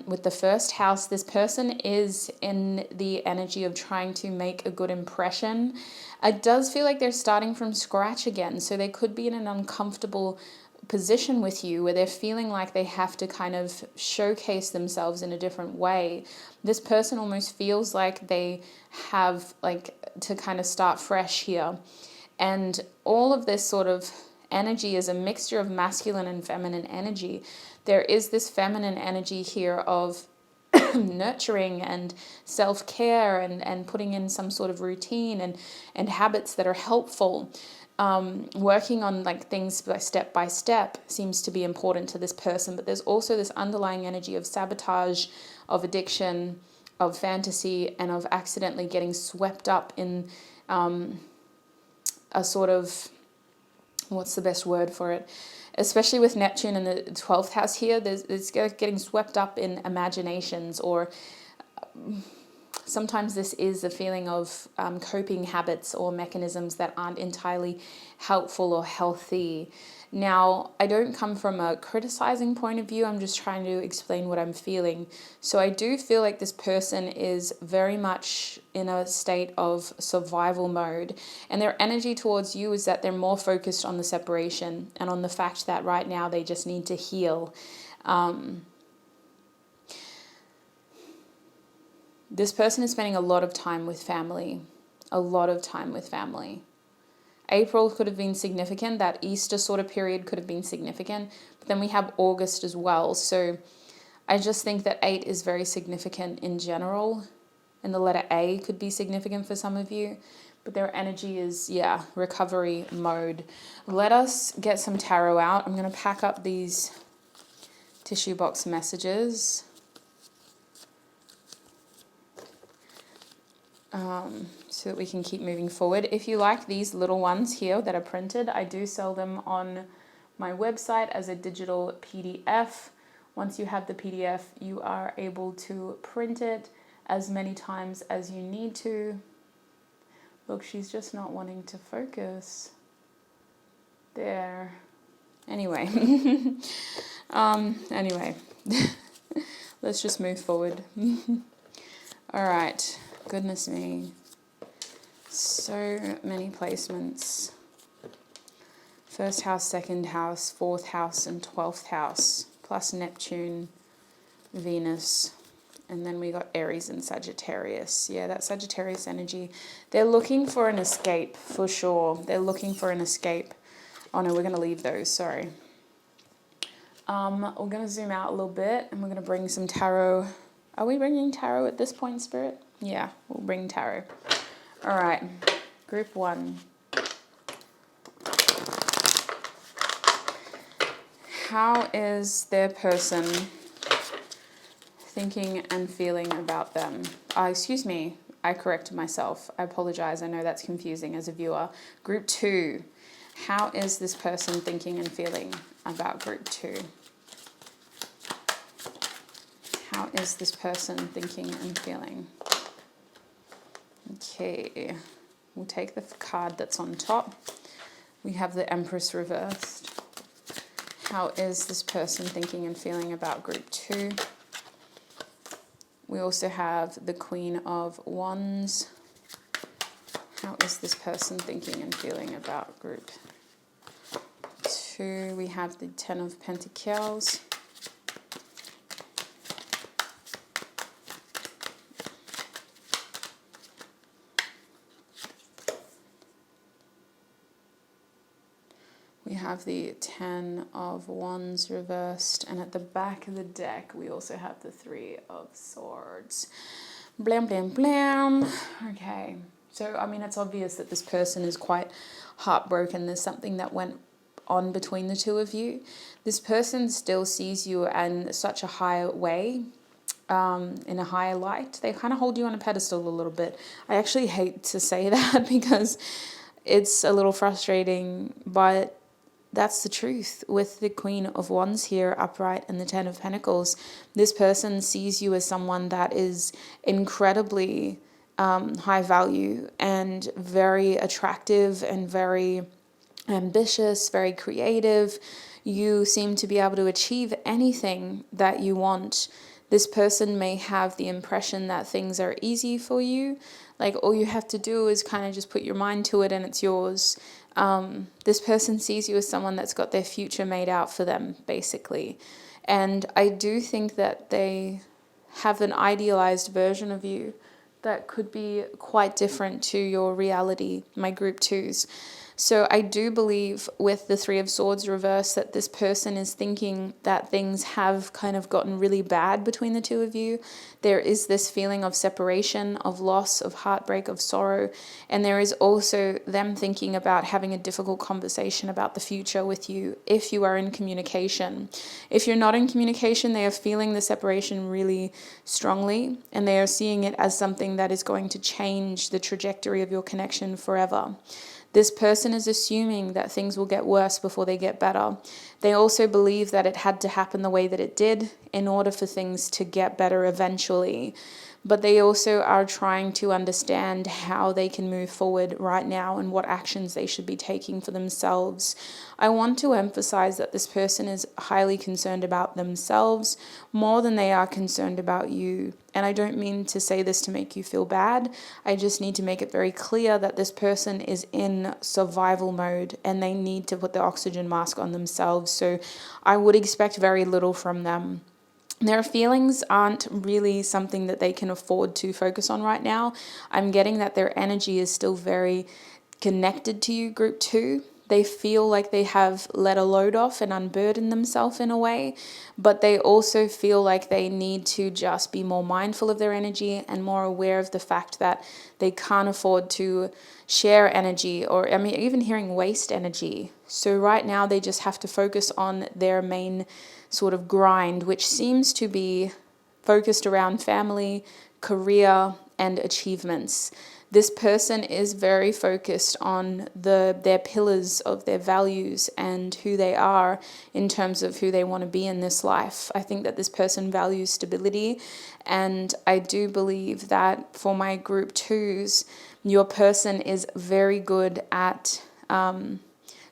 With the first house, this person is in the energy of trying to make a good impression. It does feel like they're starting from scratch again. So they could be in an uncomfortable position with you where they're feeling like they have to kind of showcase themselves in a different way. This person almost feels like they have like to kind of start fresh here. And all of this sort of energy is a mixture of masculine and feminine energy. There is this feminine energy here of nurturing and self-care and putting in some sort of routine and habits that are helpful. Working on like things by step seems to be important to this person, but there's also this underlying energy of sabotage, of addiction, of fantasy, and of accidentally getting swept up in a sort of, what's the best word for it? Especially with Neptune in the 12th house here, there's getting swept up in imaginations, or sometimes this is a feeling of coping habits or mechanisms that aren't entirely helpful or healthy. Now, I don't come from a criticizing point of view. I'm just trying to explain what I'm feeling. So I do feel like this person is very much in a state of survival mode. And their energy towards you is that they're more focused on the separation and on the fact that right now they just need to heal. This person is spending a lot of time with family. April could have been significant. That Easter sort of period could have been significant. But then we have August as well. So I just think that 8 is very significant in general. And the letter A could be significant for some of you. But their energy is, recovery mode. Let us get some tarot out. I'm going to pack up these tissue box messages. So that we can keep moving forward. If you like these little ones here that are printed, I do sell them on my website as a digital PDF. Once you have the PDF, you are able to print it as many times as you need to. Look, she's just not wanting to focus. There. Anyway. Anyway. Let's just move forward. All right. Goodness me. So many placements. First house, second house, fourth house, and 12th house. Plus Neptune, Venus. And then we got Aries and Sagittarius. Yeah, that Sagittarius energy. They're looking for an escape, for sure. They're looking for an escape. Oh no, we're going to leave those, sorry. We're going to zoom out a little bit and we're going to bring some tarot. Are we bringing tarot at this point, Spirit? Yeah, we'll bring tarot. All right, group 1. How is their person thinking and feeling about them? Excuse me, I corrected myself. I apologize. I know that's confusing as a viewer. Group 2. How is this person thinking and feeling about group 2? How is this person thinking and feeling? Okay, we'll take the card that's on top. We have the Empress reversed. How is this person thinking and feeling about group 2? We also have the Queen of Wands. How is this person thinking and feeling about group 2? We have the Ten of Pentacles. We have the Ten of Wands reversed, and at the back of the deck we also have the Three of Swords. Blam, blam, blam. Okay, so I mean it's obvious that this person is quite heartbroken. There's something that went on between the two of you. This person still sees you in such a higher way, in a higher light. They kind of hold you on a pedestal a little bit. I actually hate to say that because it's a little frustrating, but that's the truth. With the Queen of Wands here upright and the Ten of Pentacles, this person sees you as someone that is incredibly high value and very attractive and very ambitious, very creative. You seem to be able to achieve anything that you want. This person may have the impression that things are easy for you. Like all you have to do is kind of just put your mind to it and it's yours. This person sees you as someone that's got their future made out for them, basically. And I do think that they have an idealized version of you that could be quite different to your reality, my group 2s. So I do believe with the Three of Swords reversed that this person is thinking that things have kind of gotten really bad between the two of you. There is this feeling of separation, of loss, of heartbreak, of sorrow. And there is also them thinking about having a difficult conversation about the future with you if you are in communication. If you're not in communication, they are feeling the separation really strongly and they are seeing it as something that is going to change the trajectory of your connection forever. This person is assuming that things will get worse before they get better. They also believe that it had to happen the way that it did in order for things to get better eventually. But they also are trying to understand how they can move forward right now and what actions they should be taking for themselves. I want to emphasize that this person is highly concerned about themselves more than they are concerned about you. And I don't mean to say this to make you feel bad. I just need to make it very clear that this person is in survival mode and they need to put the oxygen mask on themselves. So I would expect very little from them. Their feelings aren't really something that they can afford to focus on right now. I'm getting that their energy is still very connected to you, group 2. They feel like they have let a load off and unburdened themselves in a way, but they also feel like they need to just be more mindful of their energy and more aware of the fact that they can't afford to share energy or, I mean, even hearing waste energy. So right now they just have to focus on their main sort of grind, which seems to be focused around family, career, and achievements. This person is very focused on their pillars of their values and who they are in terms of who they want to be in this life. I think that this person values stability, and I do believe that for my group twos, your person is very good at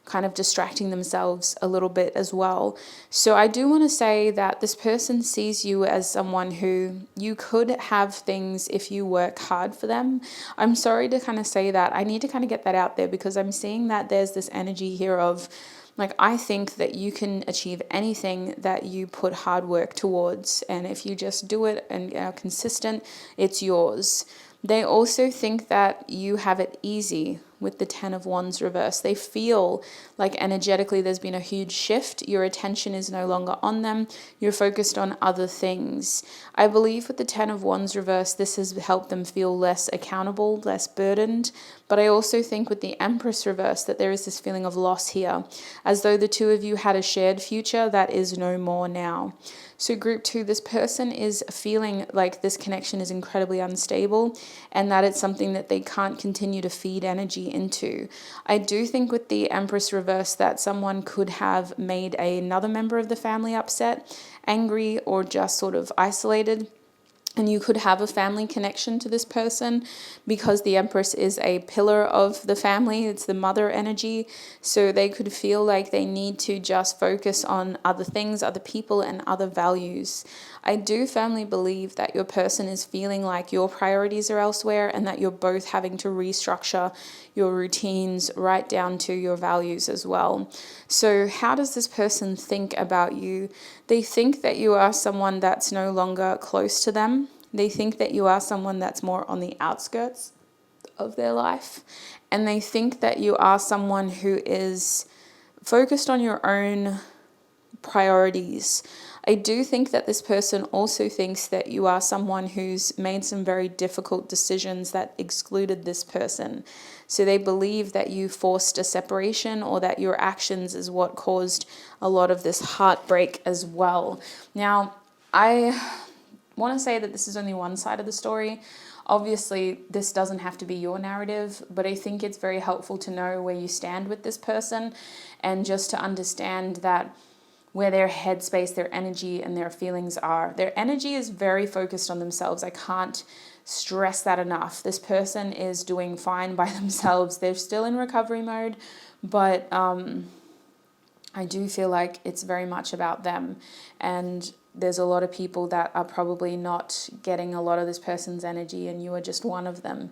kind of distracting themselves a little bit as well. So I do want to say that this person sees you as someone who you could have things if you work hard for them. I'm sorry to kind of say that. I need to kind of get that out there because I'm seeing that there's this energy here of like, I think that you can achieve anything that you put hard work towards. And if you just do it and are consistent, it's yours. They also think that you have it easy with the 10 of Wands reverse. They feel like energetically there's been a huge shift. Your attention is no longer on them. You're focused on other things. I believe with the 10 of Wands reverse, this has helped them feel less accountable, less burdened. But I also think with the Empress reverse that there is this feeling of loss here, as though the two of you had a shared future that is no more now. So group two, this person is feeling like this connection is incredibly unstable and that it's something that they can't continue to feed energy into. I do think with the Empress reverse that someone could have made another member of the family upset, angry, or just sort of isolated. And you could have a family connection to this person because the Empress is a pillar of the family. It's the mother energy. So they could feel like they need to just focus on other things, other people, and other values. I do firmly believe that your person is feeling like your priorities are elsewhere and that you're both having to restructure your routines right down to your values as well. So how does this person think about you? They think that you are someone that's no longer close to them. They think that you are someone that's more on the outskirts of their life. And they think that you are someone who is focused on your own priorities. I do think that this person also thinks that you are someone who's made some very difficult decisions that excluded this person. So they believe that you forced a separation or that your actions is what caused a lot of this heartbreak as well. Now, I want to say that this is only one side of the story. Obviously, this doesn't have to be your narrative, but I think it's very helpful to know where you stand with this person and just to understand that where their headspace, their energy, and their feelings are. Their energy is very focused on themselves. I can't stress that enough. This person is doing fine by themselves. They're still in recovery mode, but I do feel like it's very much about them. And there's a lot of people that are probably not getting a lot of this person's energy, and you are just one of them,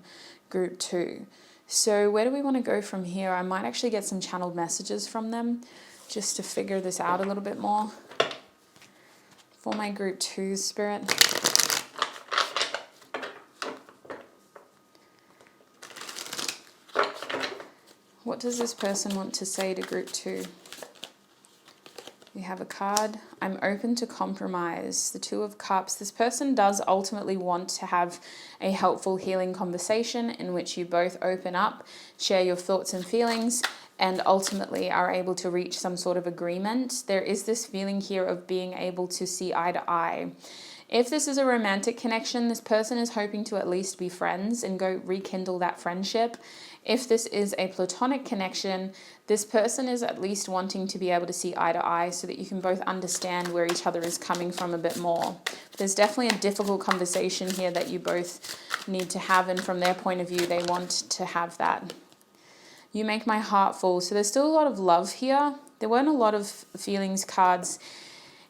group two. So where do we want to go from here? I might actually get some channeled messages from them just to figure this out a little bit more. For my group two spirit. What does this person want to say to group two? We have a card. I'm open to compromise. The Two of Cups. This person does ultimately want to have a helpful healing conversation in which you both open up, share your thoughts and feelings, and ultimately are able to reach some sort of agreement. There is this feeling here of being able to see eye to eye. If this is a romantic connection, this person is hoping to at least be friends and go rekindle that friendship. If this is a platonic connection, this person is at least wanting to be able to see eye to eye so that you can both understand where each other is coming from a bit more. There's definitely a difficult conversation here that you both need to have, and from their point of view, they want to have that. You make my heart full. So there's still a lot of love here. There weren't a lot of feelings cards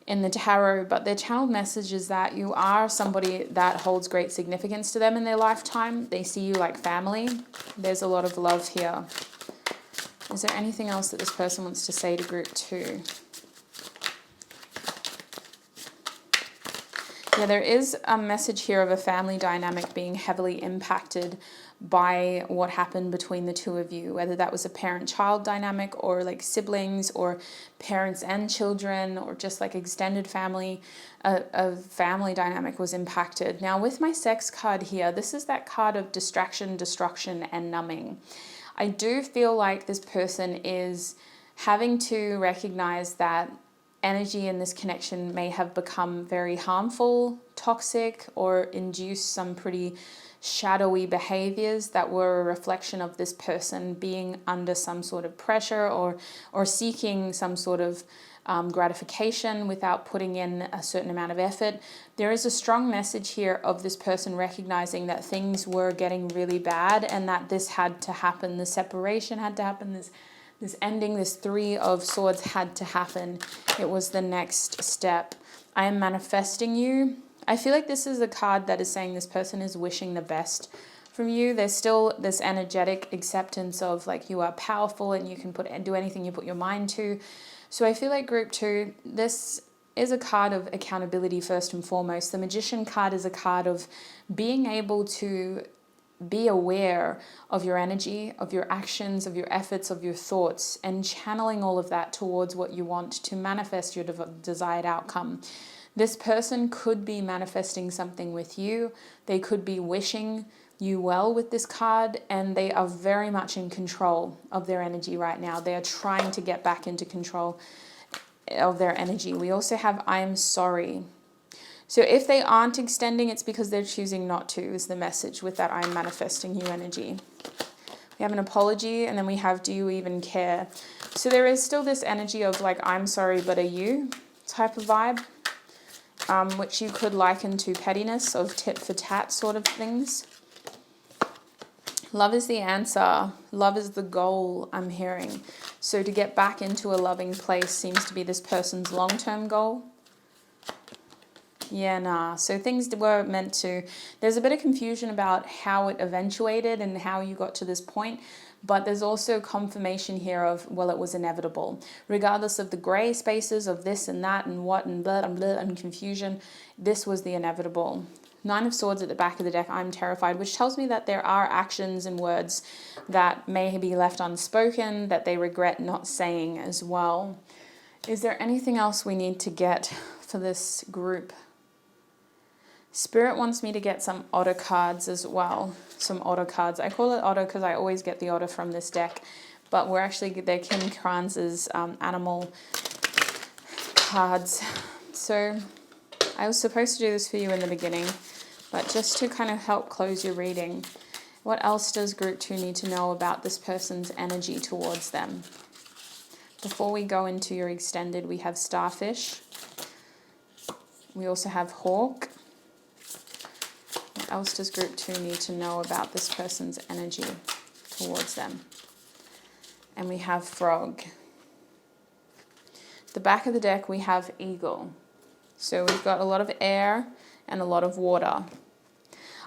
in the tarot, but their channeled message is that you are somebody that holds great significance to them in their lifetime. They see you like family. There's a lot of love here. Is there anything else that this person wants to say to group two? Yeah, there is a message here of a family dynamic being heavily impacted by what happened between the two of you, whether that was a parent-child dynamic or like siblings or parents and children or just like extended family. A family dynamic was impacted. Now with my sex card here, this is that card of distraction, destruction, and numbing. I do feel like this person is having to recognize that energy in this connection may have become very harmful, toxic, or induced some pretty shadowy behaviors that were a reflection of this person being under some sort of pressure or seeking some sort of gratification without putting in a certain amount of effort. There is a strong message here of this person recognizing that things were getting really bad and that this had to happen. The separation had to happen. This ending, this Three of Swords had to happen. It was the next step. I am manifesting you. I feel like this is a card that is saying this person is wishing the best from you. There's still this energetic acceptance of like you are powerful and you can do anything you put your mind to. So I feel like group 2, this is a card of accountability first and foremost. The Magician card is a card of being able to be aware of your energy, of your actions, of your efforts, of your thoughts, and channeling all of that towards what you want to manifest your desired outcome. This person could be manifesting something with you. They could be wishing you well with this card, and they are very much in control of their energy right now. They are trying to get back into control of their energy. We also have I am sorry. So if they aren't extending, it's because they're choosing not to, is the message with that I'm manifesting you energy. We have an apology, and then we have do you even care? So there is still this energy of like I'm sorry, but are you type of vibe, which you could liken to pettiness of tit for tat sort of things. Love is the answer. Love is the goal, I'm hearing. So to get back into a loving place seems to be this person's long-term goal. Yeah, nah. So things were meant to... There's a bit of confusion about how it eventuated and how you got to this point. But there's also confirmation here of, well, it was inevitable. Regardless of the grey spaces of this and that and what and blah and blah and confusion, this was the inevitable. Nine of Swords at the back of the deck, I'm terrified, which tells me that there are actions and words that may be left unspoken, that they regret not saying as well. Is there anything else we need to get for this group? Spirit wants me to get some otter cards as well. Some otter cards. I call it otter because I always get the otter from this deck. But they're Kim Kranz's animal cards. So I was supposed to do this for you in the beginning. But just to kind of help close your reading, what else does group 2 need to know about this person's energy towards them? Before we go into your extended, we have Starfish. We also have Hawk. What else does group 2 need to know about this person's energy towards them? And we have Frog. The back of the deck, we have Eagle. So we've got a lot of air and a lot of water.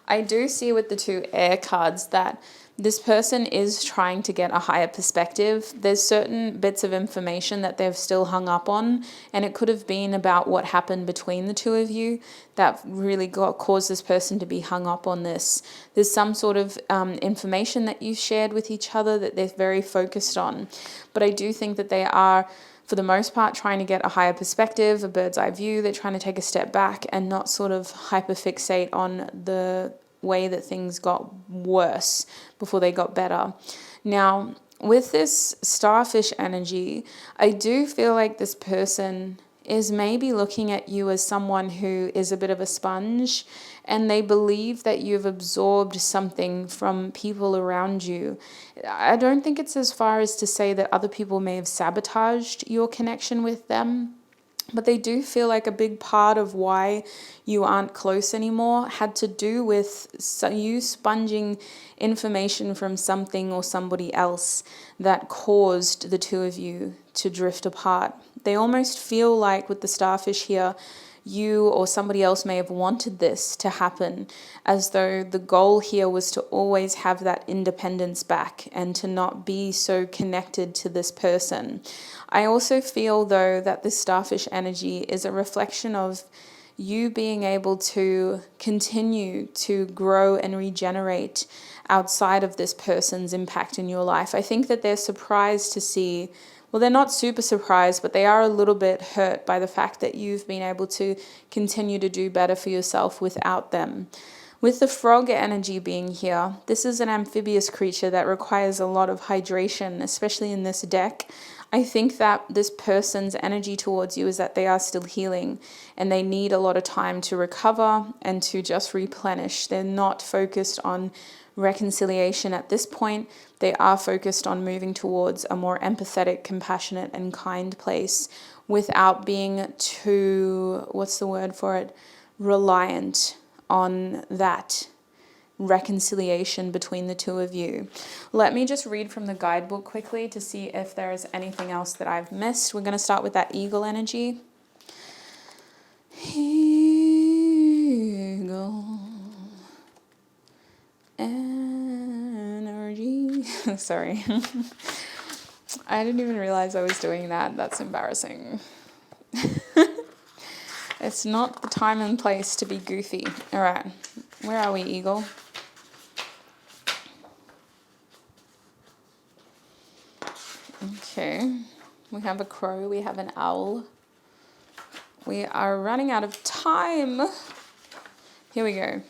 I do see with the 2 air cards that this person is trying to get a higher perspective. There's certain bits of information that they've still hung up on, and it could have been about what happened between the 2 of you that really caused this person to be hung up on this. There's some sort of information that you shared with each other that they're very focused on. But I do think that they are, for the most part, trying to get a higher perspective, a bird's eye view. They're trying to take a step back and not sort of hyperfixate on the way that things got worse before they got better. Now, with this starfish energy, I do feel like this person is maybe looking at you as someone who is a bit of a sponge, and they believe that you've absorbed something from people around you. I don't think it's as far as to say that other people may have sabotaged your connection with them, but they do feel like a big part of why you aren't close anymore had to do with you sponging information from something or somebody else that caused the 2 of you to drift apart. They almost feel like with the starfish here, you or somebody else may have wanted this to happen, as though the goal here was to always have that independence back and to not be so connected to this person. I also feel, though, that this starfish energy is a reflection of you being able to continue to grow and regenerate outside of this person's impact in your life. I think that they're surprised to see, well, they're not super surprised, but they are a little bit hurt by the fact that you've been able to continue to do better for yourself without them. With the frog energy being here, this is an amphibious creature that requires a lot of hydration, especially in this deck. I think that this person's energy towards you is that they are still healing and they need a lot of time to recover and to just replenish. They're not focused on reconciliation at this point. They are focused on moving towards a more empathetic, compassionate, and kind place without being too, what's the word for it, reliant on that reconciliation between the two of you. Let me just read from the guidebook quickly to see if there is anything else that I've missed. We're going to start with that eagle energy. Eagle energy. Sorry. I didn't even realize I was doing that. That's embarrassing. It's not the time and place to be goofy. All right. Where are we, eagle? Okay, we have a crow, we have an owl. We are running out of time. Here we go.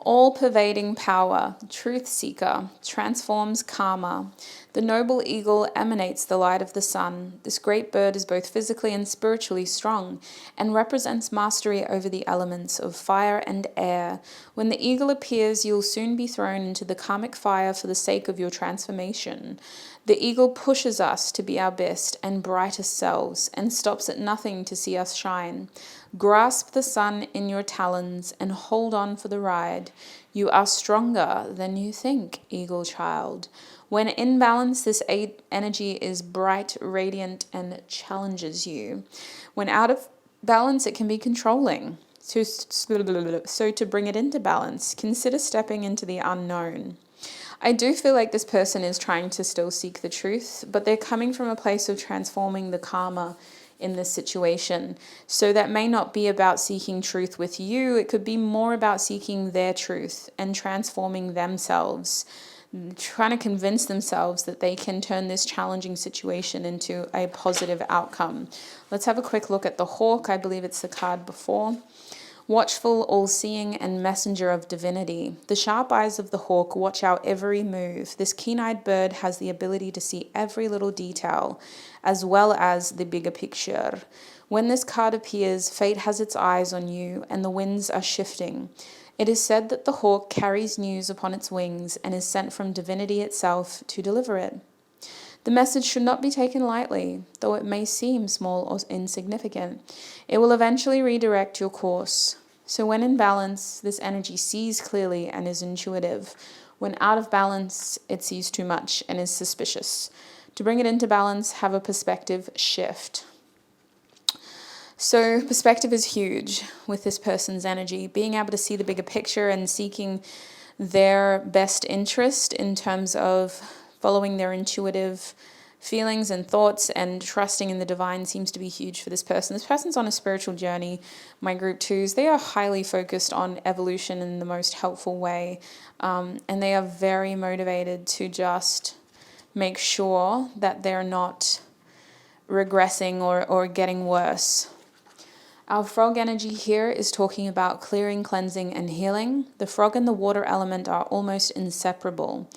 All-pervading power, truth seeker, transforms karma. The noble eagle emanates the light of the sun. This great bird is both physically and spiritually strong and represents mastery over the elements of fire and air. When the eagle appears, you'll soon be thrown into the karmic fire for the sake of your transformation. The eagle pushes us to be our best and brightest selves and stops at nothing to see us shine. Grasp the sun in your talons and hold on for the ride. You are stronger than you think, eagle child. When in balance, this energy is bright, radiant, and challenges you. When out of balance, it can be controlling. So to bring it into balance, consider stepping into the unknown. I do feel like this person is trying to still seek the truth, but they're coming from a place of transforming the karma in this situation. So that may not be about seeking truth with you. It could be more about seeking their truth and transforming themselves, trying to convince themselves that they can turn this challenging situation into a positive outcome. Let's have a quick look at the hawk. I believe it's the card before. Watchful, all-seeing, and messenger of divinity. The sharp eyes of the hawk watch our every move. This keen-eyed bird has the ability to see every little detail, as well as the bigger picture. When this card appears, fate has its eyes on you, and the winds are shifting. It is said that the hawk carries news upon its wings and is sent from divinity itself to deliver it. The message should not be taken lightly, though it may seem small or insignificant. It will eventually redirect your course. So when in balance, this energy sees clearly and is intuitive. When out of balance, it sees too much and is suspicious. To bring it into balance, have a perspective shift. So perspective is huge with this person's energy. Being able to see the bigger picture and seeking their best interest in terms of following their intuitive feelings and thoughts and trusting in the divine seems to be huge for this person. This person's on a spiritual journey. My group twos, they are highly focused on evolution in the most helpful way. And they are very motivated to just make sure that they're not regressing or getting worse. Our frog energy here is talking about clearing, cleansing, and healing. The frog and the water element are almost inseparable.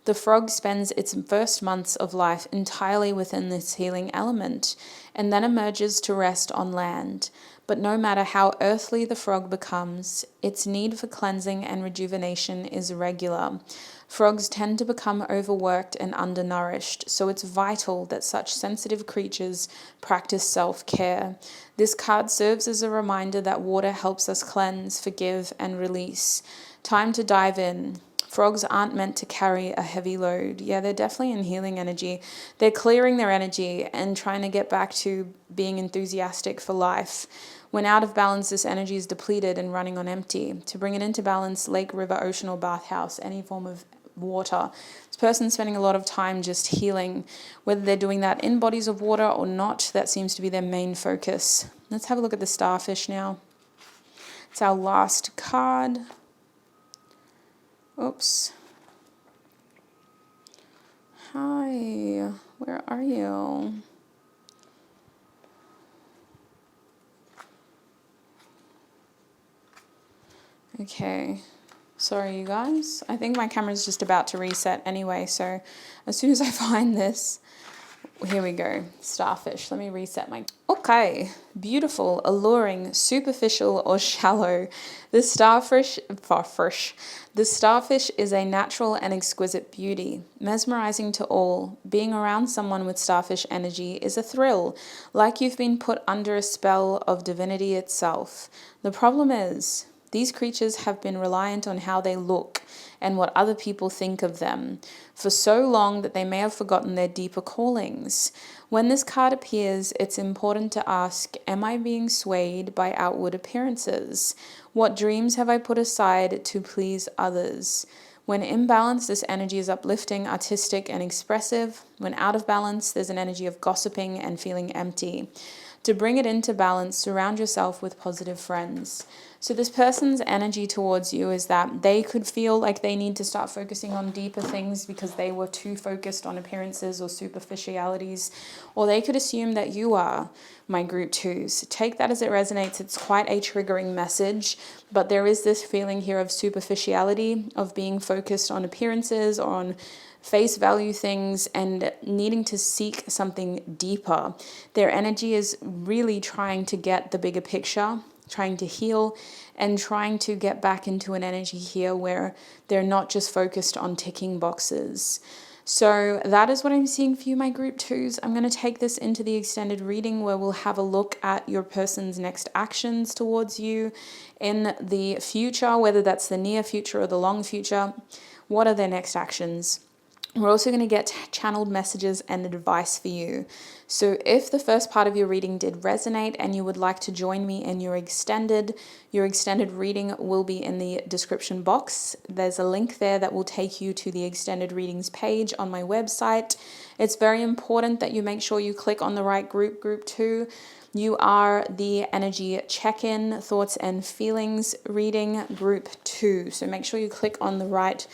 The frog spends its first months of life entirely within this healing element and then emerges to rest on land. But no matter how earthly the frog becomes, its need for cleansing and rejuvenation is regular. Frogs tend to become overworked and undernourished, so it's vital that such sensitive creatures practice self-care. This card serves as a reminder that water helps us cleanse, forgive, and release. Time to dive in. Frogs aren't meant to carry a heavy load. Yeah, they're definitely in healing energy. They're clearing their energy and trying to get back to being enthusiastic for life. When out of balance, this energy is depleted and running on empty. To bring it into balance, lake, river, ocean, or bathhouse, any form of water. This person's spending a lot of time just healing. Whether they're doing that in bodies of water or not, that seems to be their main focus. Let's have a look at the starfish now. It's our last card. Oops. Hi, where are you? Okay, sorry you guys. I think my camera's just about to reset anyway, so as soon as I find this, Here we go. Starfish. Let me reset my... Okay. Beautiful, alluring, superficial, or shallow. The starfish is a natural and exquisite beauty, mesmerizing to all. Being around someone with starfish energy is a thrill, like you've been put under a spell of divinity itself. The problem is, these creatures have been reliant on how they look and what other people think of them for so long that they may have forgotten their deeper callings. When this card appears, it's important to ask, am I being swayed by outward appearances? What dreams have I put aside to please others? When in balance, this energy is uplifting, artistic, and expressive. When out of balance, there's an energy of gossiping and feeling empty. To bring it into balance, surround yourself with positive friends. So this person's energy towards you is that they could feel like they need to start focusing on deeper things because they were too focused on appearances or superficialities, or they could assume that you are, my group twos. Take that as it resonates. It's quite a triggering message, but there is this feeling here of superficiality, of being focused on appearances or on face value things and needing to seek something deeper. Their energy is really trying to get the bigger picture, trying to heal, and trying to get back into an energy here where they're not just focused on ticking boxes. So that is what I'm seeing for you, my group twos. I'm going to take this into the extended reading where we'll have a look at your person's next actions towards you in the future, whether that's the near future or the long future. What are their next actions? We're also going to get channeled messages and advice for you. So if the first part of your reading did resonate and you would like to join me in your extended reading will be in the description box. There's a link there that will take you to the extended readings page on my website. It's very important that you make sure you click on the right group 2. You are the energy check-in, thoughts and feelings reading group 2. So make sure you click on the right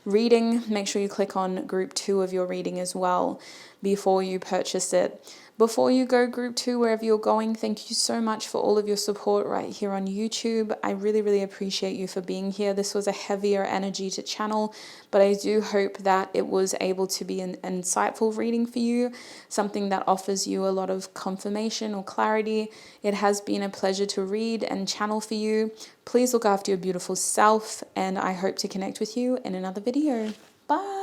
reading. Make sure you click on group 2 of your reading as well before you purchase it. Before you go group 2, wherever you're going, thank you so much for all of your support right here on YouTube. I really, really appreciate you for being here. This was a heavier energy to channel, but I do hope that it was able to be an insightful reading for you, something that offers you a lot of confirmation or clarity. It has been a pleasure to read and channel for you. Please look after your beautiful self, and I hope to connect with you in another video. Bye.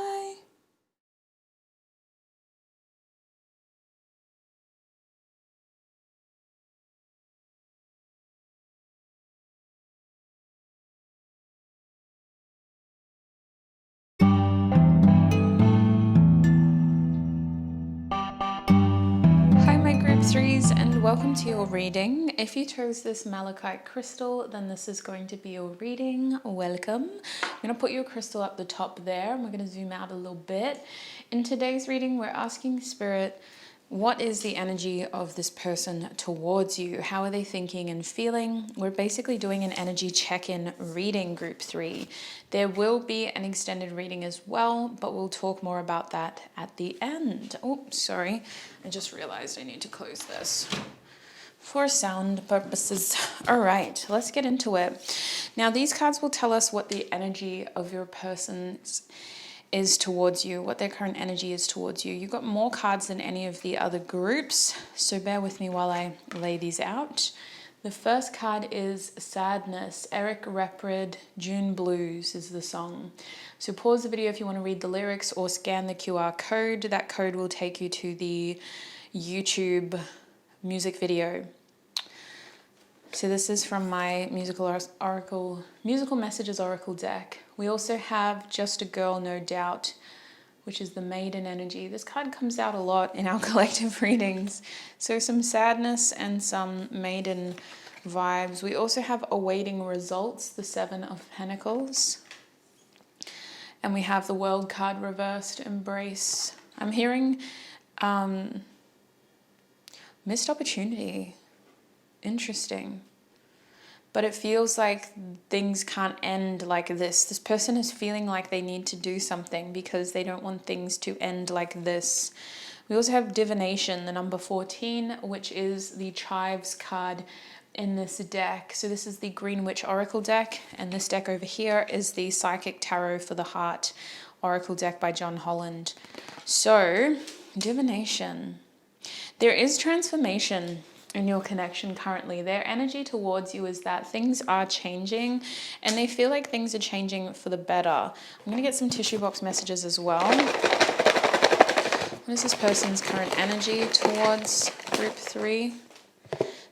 Hi my group 3s and welcome to your reading. If you chose this malachite crystal, then this is going to be your reading. Welcome. I'm going to put your crystal up the top there and we're going to zoom out a little bit. In today's reading, we're asking Spirit, what is the energy of this person towards you? How are they thinking and feeling? We're basically doing an energy check-in reading, group 3. There will be an extended reading as well, but we'll talk more about that at the end. Oh, sorry. I just realized I need to close this for sound purposes. All right, let's get into it. Now, these cards will tell us what the energy of your person's is towards you, what their current energy is towards you. You've got more cards than any of the other groups, so bear with me while I lay these out. The first card is Sadness. Eric Reprid, June Blues is the song. So pause the video if you want to read the lyrics or scan the QR code. That code will take you to the YouTube music video. So this is from my musical messages oracle deck. We also have Just a Girl, No Doubt, which is the maiden energy. This card comes out a lot in our collective readings. So some sadness and some maiden vibes. We also have Awaiting Results, the Seven of Pentacles. And we have the World card reversed, Embrace. I'm hearing missed opportunity. Interesting. But it feels like things can't end like this. This person is feeling like they need to do something because they don't want things to end like this. We also have Divination, the number 14, which is the Chives card in this deck. So this is the Green Witch Oracle deck, and this deck over here is the Psychic Tarot for the Heart Oracle deck by John Holland. So Divination. There is transformation in your connection currently. Their energy towards you is that things are changing and they feel like things are changing for the better. I'm going to get some tissue box messages as well. What is this person's current energy towards group 3?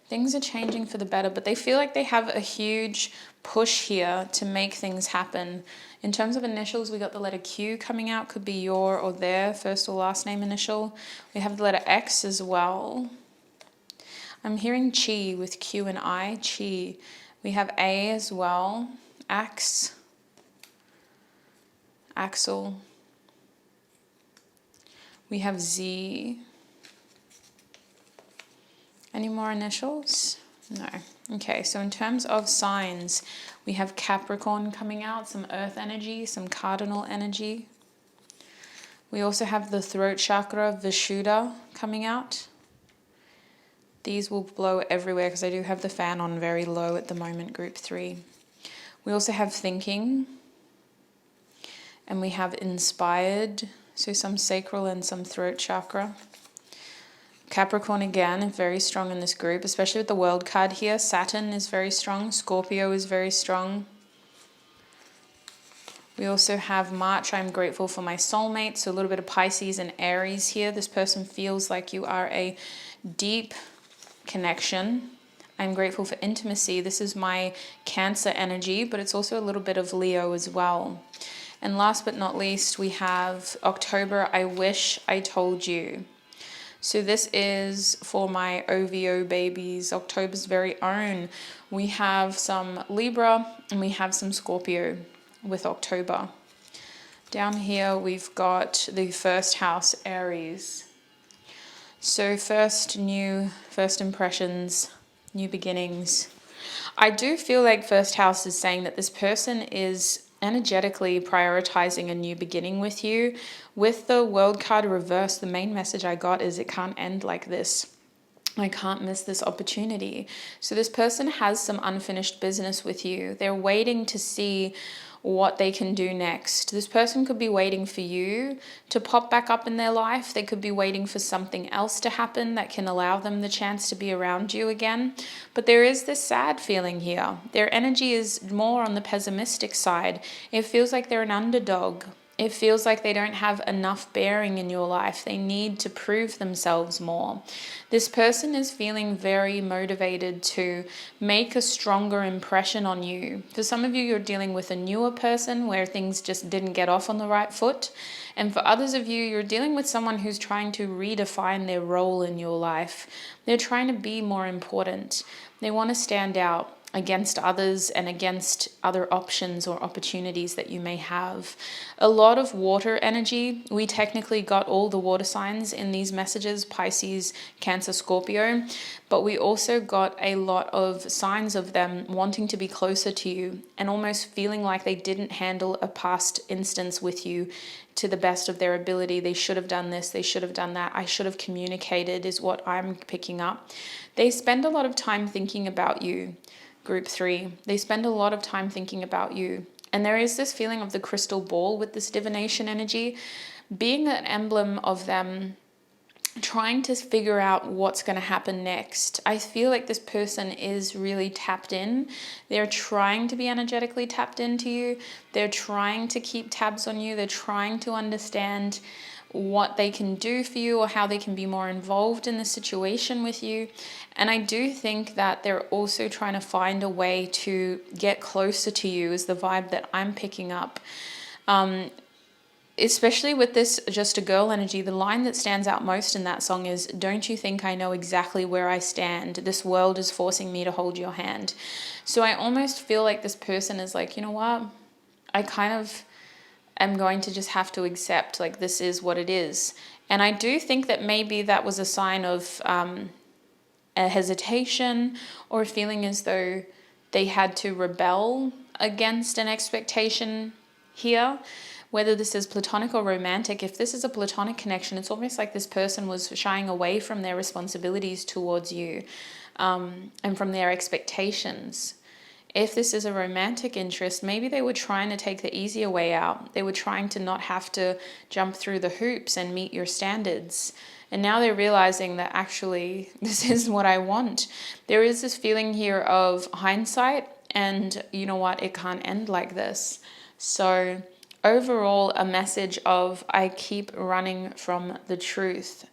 Things are changing for the better, but they feel like they have a huge push here to make things happen. In terms of initials, we got the letter Q coming out. Could be your or their first or last name initial. We have the letter X as well. I'm hearing Chi with Q and I. Chi. We have A as well. Axe. Axel. We have Z. Any more initials? No. Okay, so in terms of signs, we have Capricorn coming out, some earth energy, some cardinal energy. We also have the throat chakra, Vishuddha, coming out. These will blow everywhere because I do have the fan on very low at the moment, group 3. We also have thinking. And we have inspired, so some sacral and some throat chakra. Capricorn again, very strong in this group, especially with the world card here. Saturn is very strong. Scorpio is very strong. We also have March, I'm grateful for my soulmate. So a little bit of Pisces and Aries here. This person feels like you are a deep connection. I'm grateful for intimacy. This is my Cancer energy, but it's also a little bit of Leo as well. And last but not least, we have October, I wish I told you. So this is for my OVO babies, October's very own. We have some Libra and we have some Scorpio with October. Down here we've got the first house, Aries. So first impressions, new beginnings. I do feel like first house is saying that this person is energetically prioritizing a new beginning with you. With the world card reversed, the main message I got is it can't end like this. I can't miss this opportunity. So this person has some unfinished business with you. They're waiting to see what they can do next. This person could be waiting for you to pop back up in their life. They could be waiting for something else to happen that can allow them the chance to be around you again. But there is this sad feeling here. Their energy is more on the pessimistic side. It feels like they're an underdog. It feels like they don't have enough bearing in your life. They need to prove themselves more. This person is feeling very motivated to make a stronger impression on you. For some of you, you're dealing with a newer person where things just didn't get off on the right foot. And for others of you, you're dealing with someone who's trying to redefine their role in your life. They're trying to be more important. They want to stand out against others and against other options or opportunities that you may have. A lot of water energy. We technically got all the water signs in these messages, Pisces, Cancer, Scorpio, but we also got a lot of signs of them wanting to be closer to you and almost feeling like they didn't handle a past instance with you to the best of their ability. They should have done this, they should have done that, I should have communicated is what I'm picking up. They spend a lot of time thinking about you. Group 3, they spend a lot of time thinking about you. And there is this feeling of the crystal ball with this divination energy being an emblem of them trying to figure out what's going to happen next. I feel like this person is really tapped in. They're trying to be energetically tapped into you. They're trying to keep tabs on you. They're trying to understand what they can do for you or how they can be more involved in the situation with you. And I do think that they're also trying to find a way to get closer to you is the vibe that I'm picking up. Especially with this just a girl energy, the line that stands out most in that song is, "Don't you think I know exactly where I stand? This world is forcing me to hold your hand." So I almost feel like this person is like, you know what? I kind of am going to just have to accept, like, this is what it is. And I do think that maybe that was a sign of a hesitation or a feeling as though they had to rebel against an expectation here. Whether this is platonic or romantic, if this is a platonic connection, it's almost like this person was shying away from their responsibilities towards you and from their expectations. If this is a romantic interest, maybe they were trying to take the easier way out. They were trying to not have to jump through the hoops and meet your standards. And now they're realizing that actually this is what I want. There is this feeling here of hindsight, and you know what, it can't end like this. So overall, a message of I keep running from the truth.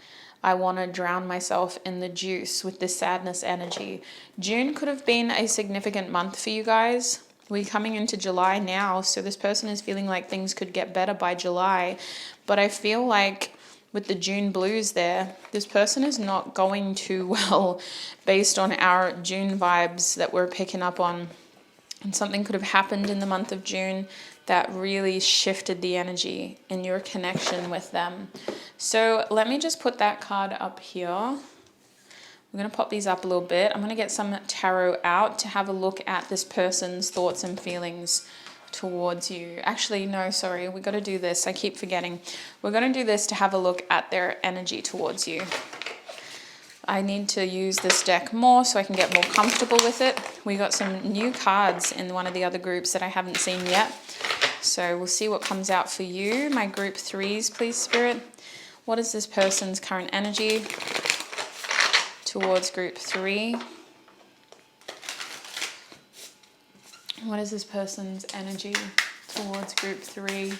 I want to drown myself in the juice with this sadness energy. June could have been a significant month for you guys. We're coming into July now, so this person is feeling like things could get better by July. But I feel like with the June blues there, this person is not going too well based on our June vibes that we're picking up on. And something could have happened in the month of June that really shifted the energy in your connection with them. So let me just put that card up here. I'm going to pop these up a little bit. I'm going to get some tarot out to have a look at this person's thoughts and feelings towards you. Actually, no, sorry, we got to do this. I keep forgetting. We're going to do this to have a look at their energy towards you. I need to use this deck more so I can get more comfortable with it. We got some new cards in one of the other groups that I haven't seen yet. So we'll see what comes out for you. My group 3s, please, Spirit. What is this person's current energy towards group 3? What is this person's energy towards group 3?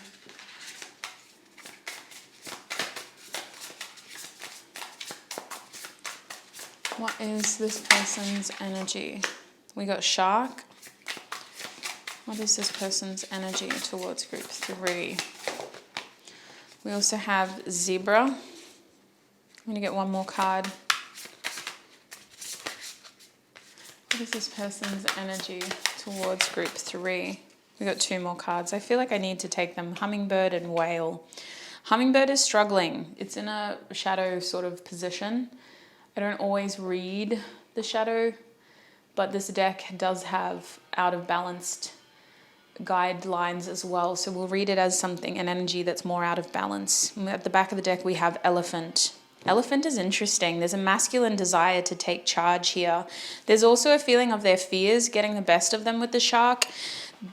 What is this person's energy? We got shark. What is this person's energy towards group 3? We also have zebra. I'm going to get one more card. What is this person's energy towards group 3? We got 2 more cards. I feel like I need to take them. Hummingbird and whale. Hummingbird is struggling. It's in a shadow sort of position. I don't always read the shadow, but this deck does have out of balanced guidelines as well. So we'll read it as something, an energy that's more out of balance. At the back of the deck, we have elephant. Elephant is interesting. There's a masculine desire to take charge here. There's also a feeling of their fears getting the best of them with the shark.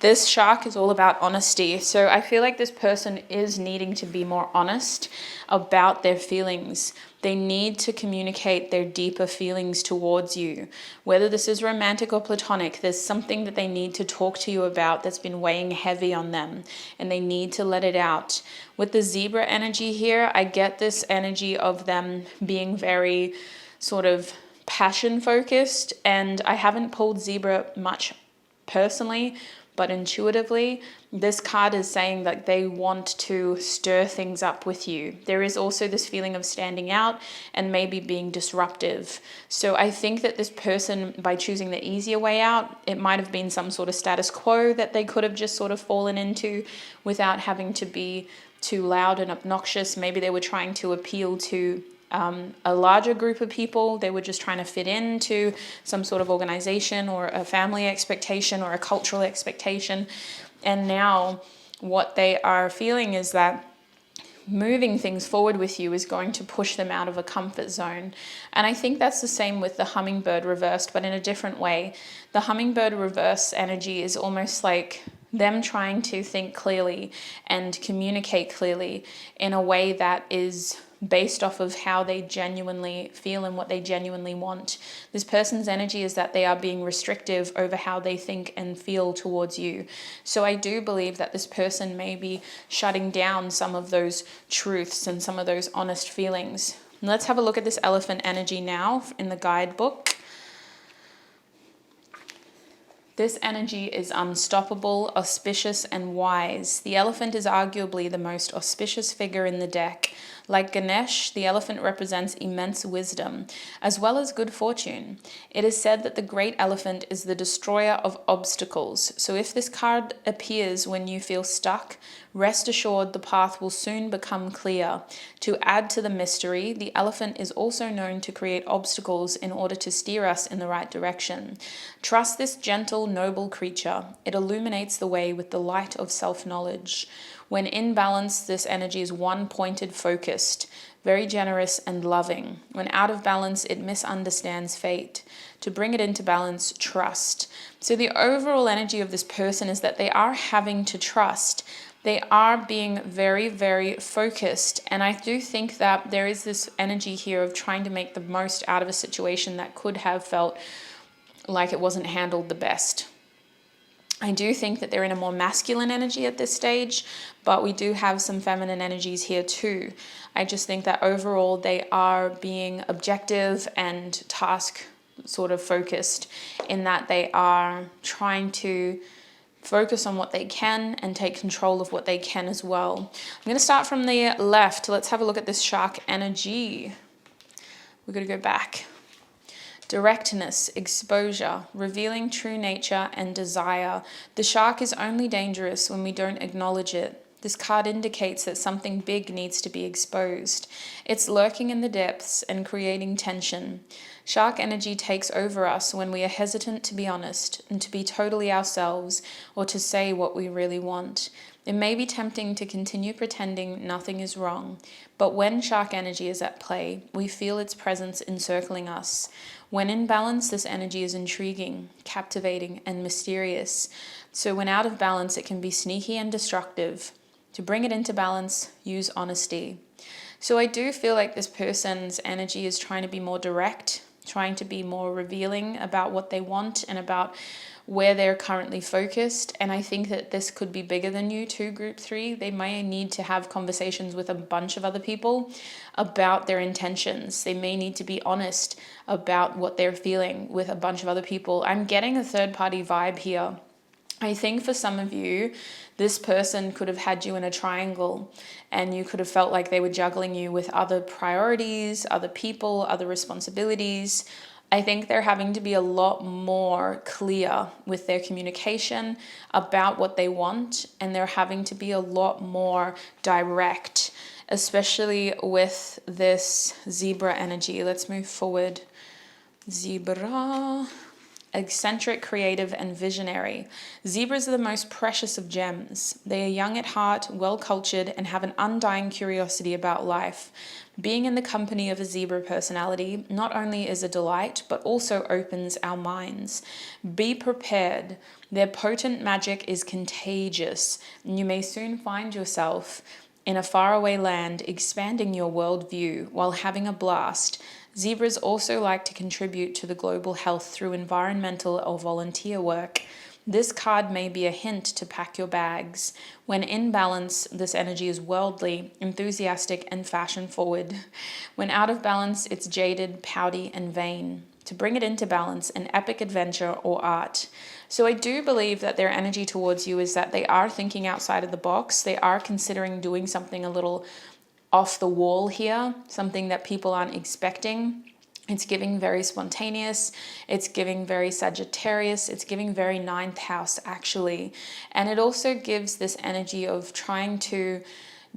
This shark is all about honesty. So I feel like this person is needing to be more honest about their feelings. They need to communicate their deeper feelings towards you. Whether this is romantic or platonic, there's something that they need to talk to you about that's been weighing heavy on them, and they need to let it out. With the zebra energy here, I get this energy of them being very sort of passion focused, and I haven't pulled zebra much personally, but intuitively, this card is saying that they want to stir things up with you. There is also this feeling of standing out and maybe being disruptive. So I think that this person, by choosing the easier way out, it might have been some sort of status quo that they could have just sort of fallen into without having to be too loud and obnoxious. Maybe they were trying to appeal to a larger group of people. They were just trying to fit into some sort of organization or a family expectation or a cultural expectation. And now what they are feeling is that moving things forward with you is going to push them out of a comfort zone. And I think that's the same with the hummingbird reversed, but in a different way. The hummingbird reverse energy is almost like them trying to think clearly and communicate clearly in a way that is based off of how they genuinely feel and what they genuinely want. This person's energy is that they are being restrictive over how they think and feel towards you. So I do believe that this person may be shutting down some of those truths and some of those honest feelings. Let's have a look at this elephant energy now in the guidebook. This energy is unstoppable, auspicious, and wise. The elephant is arguably the most auspicious figure in the deck. Like Ganesh, the elephant represents immense wisdom, as well as good fortune. It is said that the great elephant is the destroyer of obstacles. So if this card appears when you feel stuck, rest assured the path will soon become clear. To add to the mystery, the elephant is also known to create obstacles in order to steer us in the right direction. Trust this gentle, noble creature. It illuminates the way with the light of self-knowledge. When in balance, this energy is one pointed focus. focused, very generous and loving. When out of balance, it misunderstands fate. To bring it into balance, trust. So the overall energy of this person is that they are having to trust. They are being very, very focused. And I do think that there is this energy here of trying to make the most out of a situation that could have felt like it wasn't handled the best. I do think that they're in a more masculine energy at this stage, but we do have some feminine energies here too. I just think that overall they are being objective and task sort of focused, in that they are trying to focus on what they can and take control of what they can as well. I'm going to start from the left. Let's have a look at this shark energy. We're going to go back. Directness, exposure, revealing true nature and desire. The shark is only dangerous when we don't acknowledge it. This card indicates that something big needs to be exposed. It's lurking in the depths and creating tension. Shark energy takes over us when we are hesitant to be honest and to be totally ourselves, or to say what we really want. It may be tempting to continue pretending nothing is wrong, but when shark energy is at play, we feel its presence encircling us. When in balance, this energy is intriguing, captivating, and mysterious. So when out of balance, it can be sneaky and destructive. To bring it into balance, use honesty. So I do feel like this person's energy is trying to be more direct, trying to be more revealing about what they want and about where they're currently focused. And I think that this could be bigger than you too, group 3. They may need to have conversations with a bunch of other people about their intentions. They may need to be honest about what they're feeling with a bunch of other people. I'm getting a third party vibe here. I think for some of you, this person could have had you in a triangle, and you could have felt like they were juggling you with other priorities, other people, other responsibilities. I think they're having to be a lot more clear with their communication about what they want, and they're having to be a lot more direct, especially with this zebra energy. Let's move forward. Zebra. Eccentric, creative, and visionary. Zebras are the most precious of gems. They are young at heart, well-cultured, and have an undying curiosity about life. Being in the company of a zebra personality not only is a delight, but also opens our minds. Be prepared. Their potent magic is contagious, and you may soon find yourself in a faraway land, expanding your worldview while having a blast. Zebras also like to contribute to the global health through environmental or volunteer work. This card may be a hint to pack your bags. When in balance, this energy is worldly, enthusiastic, and fashion-forward. When out of balance, it's jaded, pouty, and vain. To bring it into balance, an epic adventure or art. So I do believe that their energy towards you is that they are thinking outside of the box. They are considering doing something a little off the wall here, something that people aren't expecting. It's giving very spontaneous. It's giving very Sagittarius. It's giving very 9th house, actually. And it also gives this energy of trying to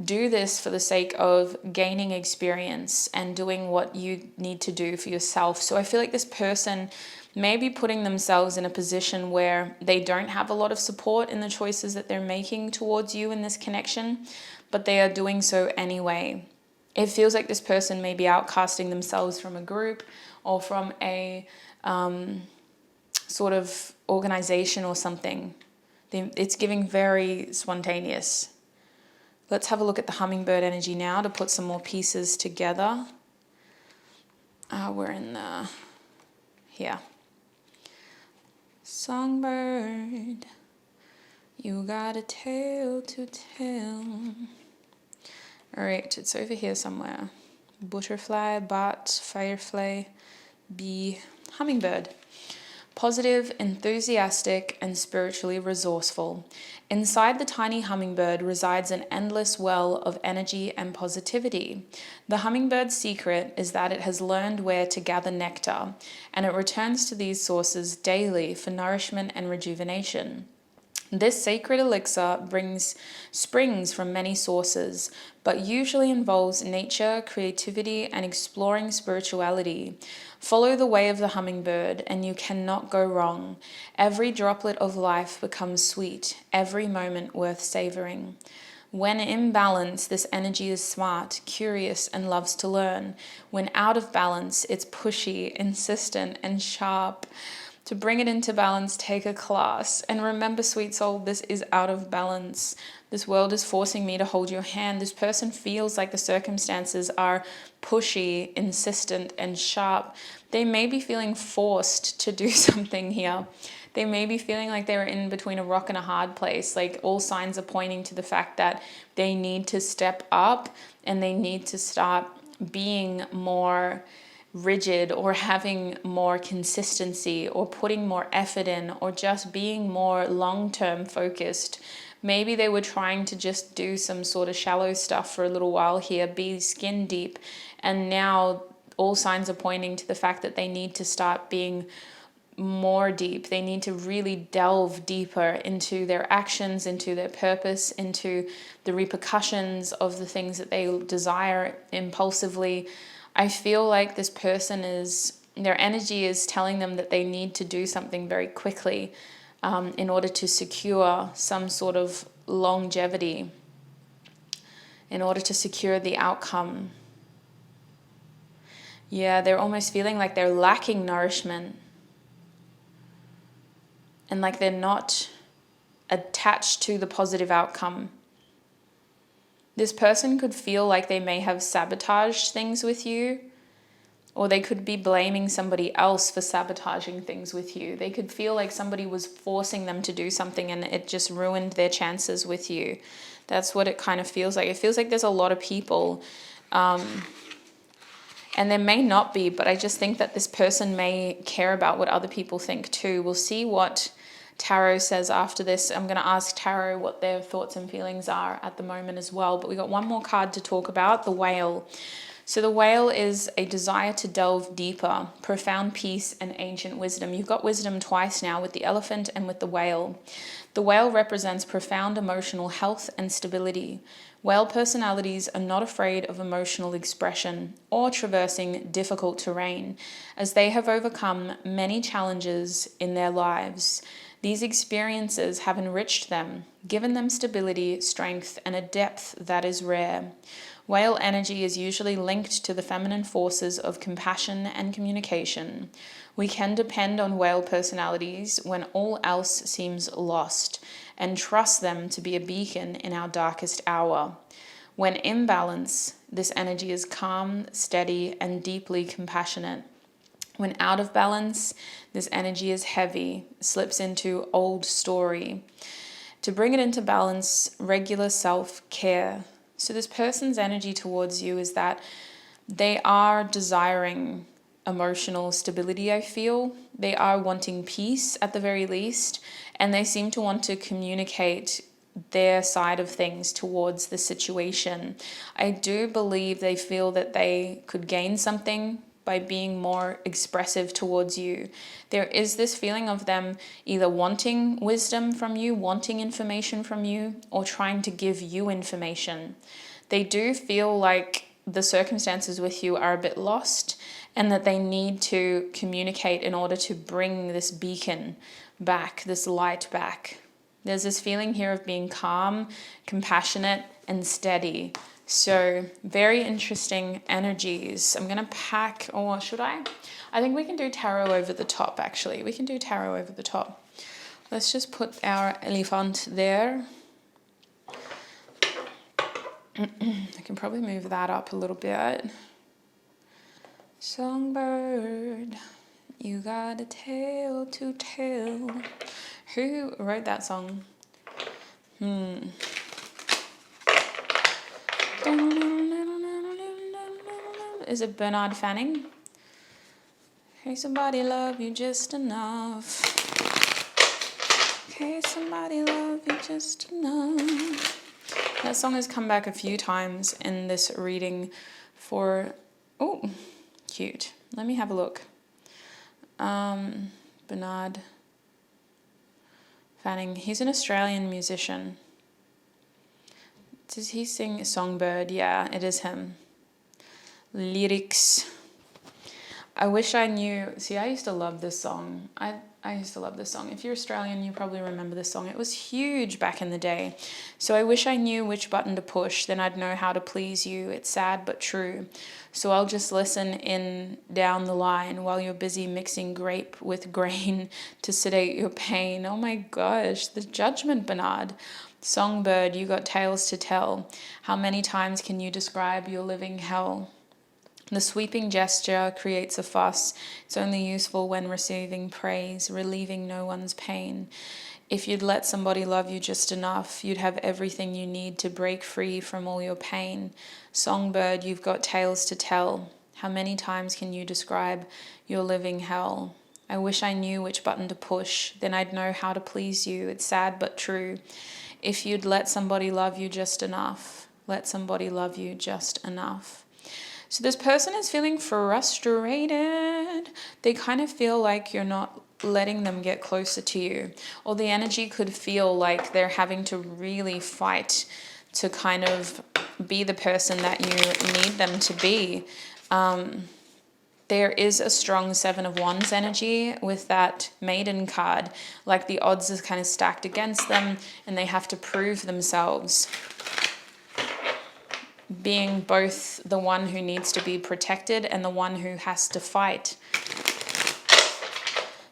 do this for the sake of gaining experience and doing what you need to do for yourself. So I feel like this person may be putting themselves in a position where they don't have a lot of support in the choices that they're making towards you in this connection, but they are doing so anyway. It feels like this person may be outcasting themselves from a group or from a sort of organization or something. It's giving very spontaneous. Let's have a look at the hummingbird energy now to put some more pieces together. We're in here. Songbird, you got a tale to tell. All right, it's over here somewhere. Butterfly, bat, firefly, bee, hummingbird. Positive, enthusiastic, and spiritually resourceful. Inside the tiny hummingbird resides an endless well of energy and positivity. The hummingbird's secret is that it has learned where to gather nectar, and it returns to these sources daily for nourishment and rejuvenation. This sacred elixir springs from many sources, but usually involves nature, creativity, and exploring spirituality. Follow the way of the hummingbird, and you cannot go wrong. Every droplet of life becomes sweet, every moment worth savoring. When in balance, this energy is smart, curious, and loves to learn. When out of balance, it's pushy, insistent, and sharp. To bring it into balance, take a class. And remember, sweet soul, this is out of balance. This world is forcing me to hold your hand. This person feels like the circumstances are pushy, insistent, and sharp. They may be feeling forced to do something here. They may be feeling like they're in between a rock and a hard place. Like all signs are pointing to the fact that they need to step up and they need to start being more rigid or having more consistency or putting more effort in or just being more long-term focused. Maybe they were trying to just do some sort of shallow stuff for a little while here, be skin deep, and now all signs are pointing to the fact that they need to start being more deep. They need to really delve deeper into their actions, into their purpose, into the repercussions of the things that they desire impulsively. I feel like this person their energy is telling them that they need to do something very quickly in order to secure some sort of longevity, in order to secure the outcome. Yeah, they're almost feeling like they're lacking nourishment and like they're not attached to the positive outcome. This person could feel like they may have sabotaged things with you, or they could be blaming somebody else for sabotaging things with you. They could feel like somebody was forcing them to do something and it just ruined their chances with you. That's what it kind of feels like. It feels like there's a lot of people, and there may not be, but I just think that this person may care about what other people think too. We'll see what Tarot says after this. I'm going to ask Tarot what their thoughts and feelings are at the moment as well. But we got one more card to talk about, the Whale. So the Whale is a desire to delve deeper, profound peace and ancient wisdom. You've got wisdom twice now with the Elephant and with the Whale. The Whale represents profound emotional health and stability. Whale personalities are not afraid of emotional expression or traversing difficult terrain, as they have overcome many challenges in their lives. These experiences have enriched them, given them stability, strength, and a depth that is rare. Whale energy is usually linked to the feminine forces of compassion and communication. We can depend on whale personalities when all else seems lost, and trust them to be a beacon in our darkest hour. When in balance, this energy is calm, steady, and deeply compassionate. When out of balance, this energy is heavy, slips into old story. To bring it into balance, regular self-care. So this person's energy towards you is that they are desiring emotional stability, I feel. They are wanting peace at the very least, and they seem to want to communicate their side of things towards the situation. I do believe they feel that they could gain something by being more expressive towards you. There is this feeling of them either wanting wisdom from you, wanting information from you, or trying to give you information. They do feel like the circumstances with you are a bit lost and that they need to communicate in order to bring this beacon back, this light back. There's this feeling here of being calm, compassionate, and steady. So very interesting energies. I'm going to pack, or should I? I think we can do tarot over the top, actually. We can do tarot over the top. Let's just put our elephant there. I can probably move that up a little bit. Songbird, you got a tale to tell. Who wrote that song? Is it Bernard Fanning? Hey, somebody love you just enough. Hey, somebody love you just enough. That song has come back a few times in this reading for... Oh, cute. Let me have a look. Bernard Fanning. He's an Australian musician. Does he sing Songbird? Yeah, it is him. Lyrics. I wish I knew... See, I used to love this song. I used to love this song. If you're Australian, you probably remember this song. It was huge back in the day. So I wish I knew which button to push, then I'd know how to please you. It's sad but true. So I'll just listen in down the line while you're busy mixing grape with grain to sedate your pain. Oh my gosh, the judgment, Bernard. Songbird, you got tales to tell. How many times can you describe your living hell? The sweeping gesture creates a fuss. It's only useful when receiving praise, relieving no one's pain. If you'd let somebody love you just enough, you'd have everything you need to break free from all your pain. Songbird, you've got tales to tell. How many times can you describe your living hell? I wish I knew which button to push, then I'd know how to please you. It's sad but true. If you'd let somebody love you just enough, let somebody love you just enough. So this person is feeling frustrated. They kind of feel like you're not letting them get closer to you. Or the energy could feel like they're having to really fight to kind of be the person that you need them to be. There is a strong Seven of Wands energy with that Maiden card. Like the odds are kind of stacked against them and they have to prove themselves, being both the one who needs to be protected and the one who has to fight.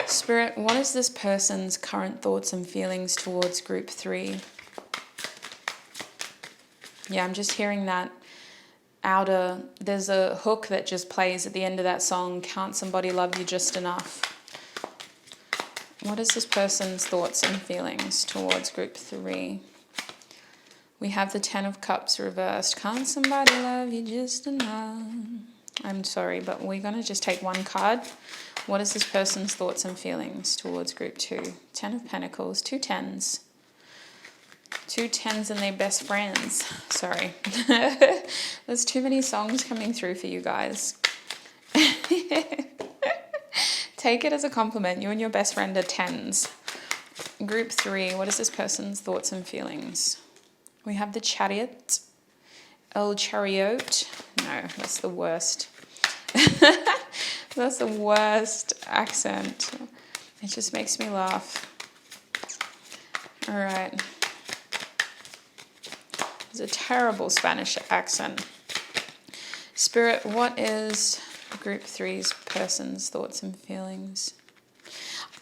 Spirit, what is this person's current thoughts and feelings towards group 3? Yeah, I'm just hearing that outer, there's a hook that just plays at the end of that song, Can't Somebody Love You Just Enough? What is this person's thoughts and feelings towards group 3? We have the Ten of Cups reversed. Can't somebody love you just enough? I'm sorry, but we're going to just take one card. What is this person's thoughts and feelings towards group 2? Ten of Pentacles, 2 tens. 2 tens and they're best friends. Sorry. There's too many songs coming through for you guys. Take it as a compliment. You and your best friend are tens. Group 3, what is this person's thoughts and feelings? We have the Chariot, El Chariot. No, that's the worst. That's the worst accent. It just makes me laugh. All right. It's a terrible Spanish accent. Spirit, what is group 3's person's thoughts and feelings?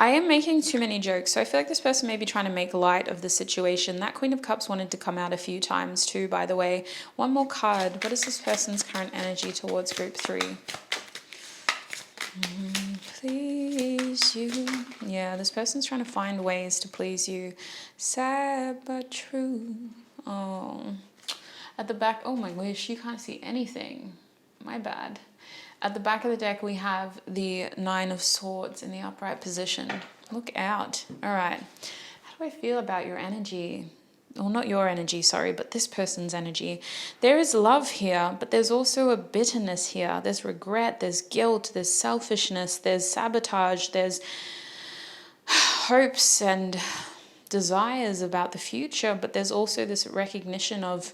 I am making too many jokes, so I feel like this person may be trying to make light of the situation. That Queen of Cups wanted to come out a few times too, by the way. One more card. What is this person's current energy towards group 3? Please you. Yeah, this person's trying to find ways to please you. Sad but true. Oh. At the back, oh my gosh, you can't see anything. My bad. At the back of the deck, we have the Nine of Swords in the upright position. Look out. All right. How do I feel about your energy? Well, not your energy, sorry, but this person's energy. There is love here, but there's also a bitterness here. There's regret, there's guilt, there's selfishness, there's sabotage, there's hopes and desires about the future, but there's also this recognition of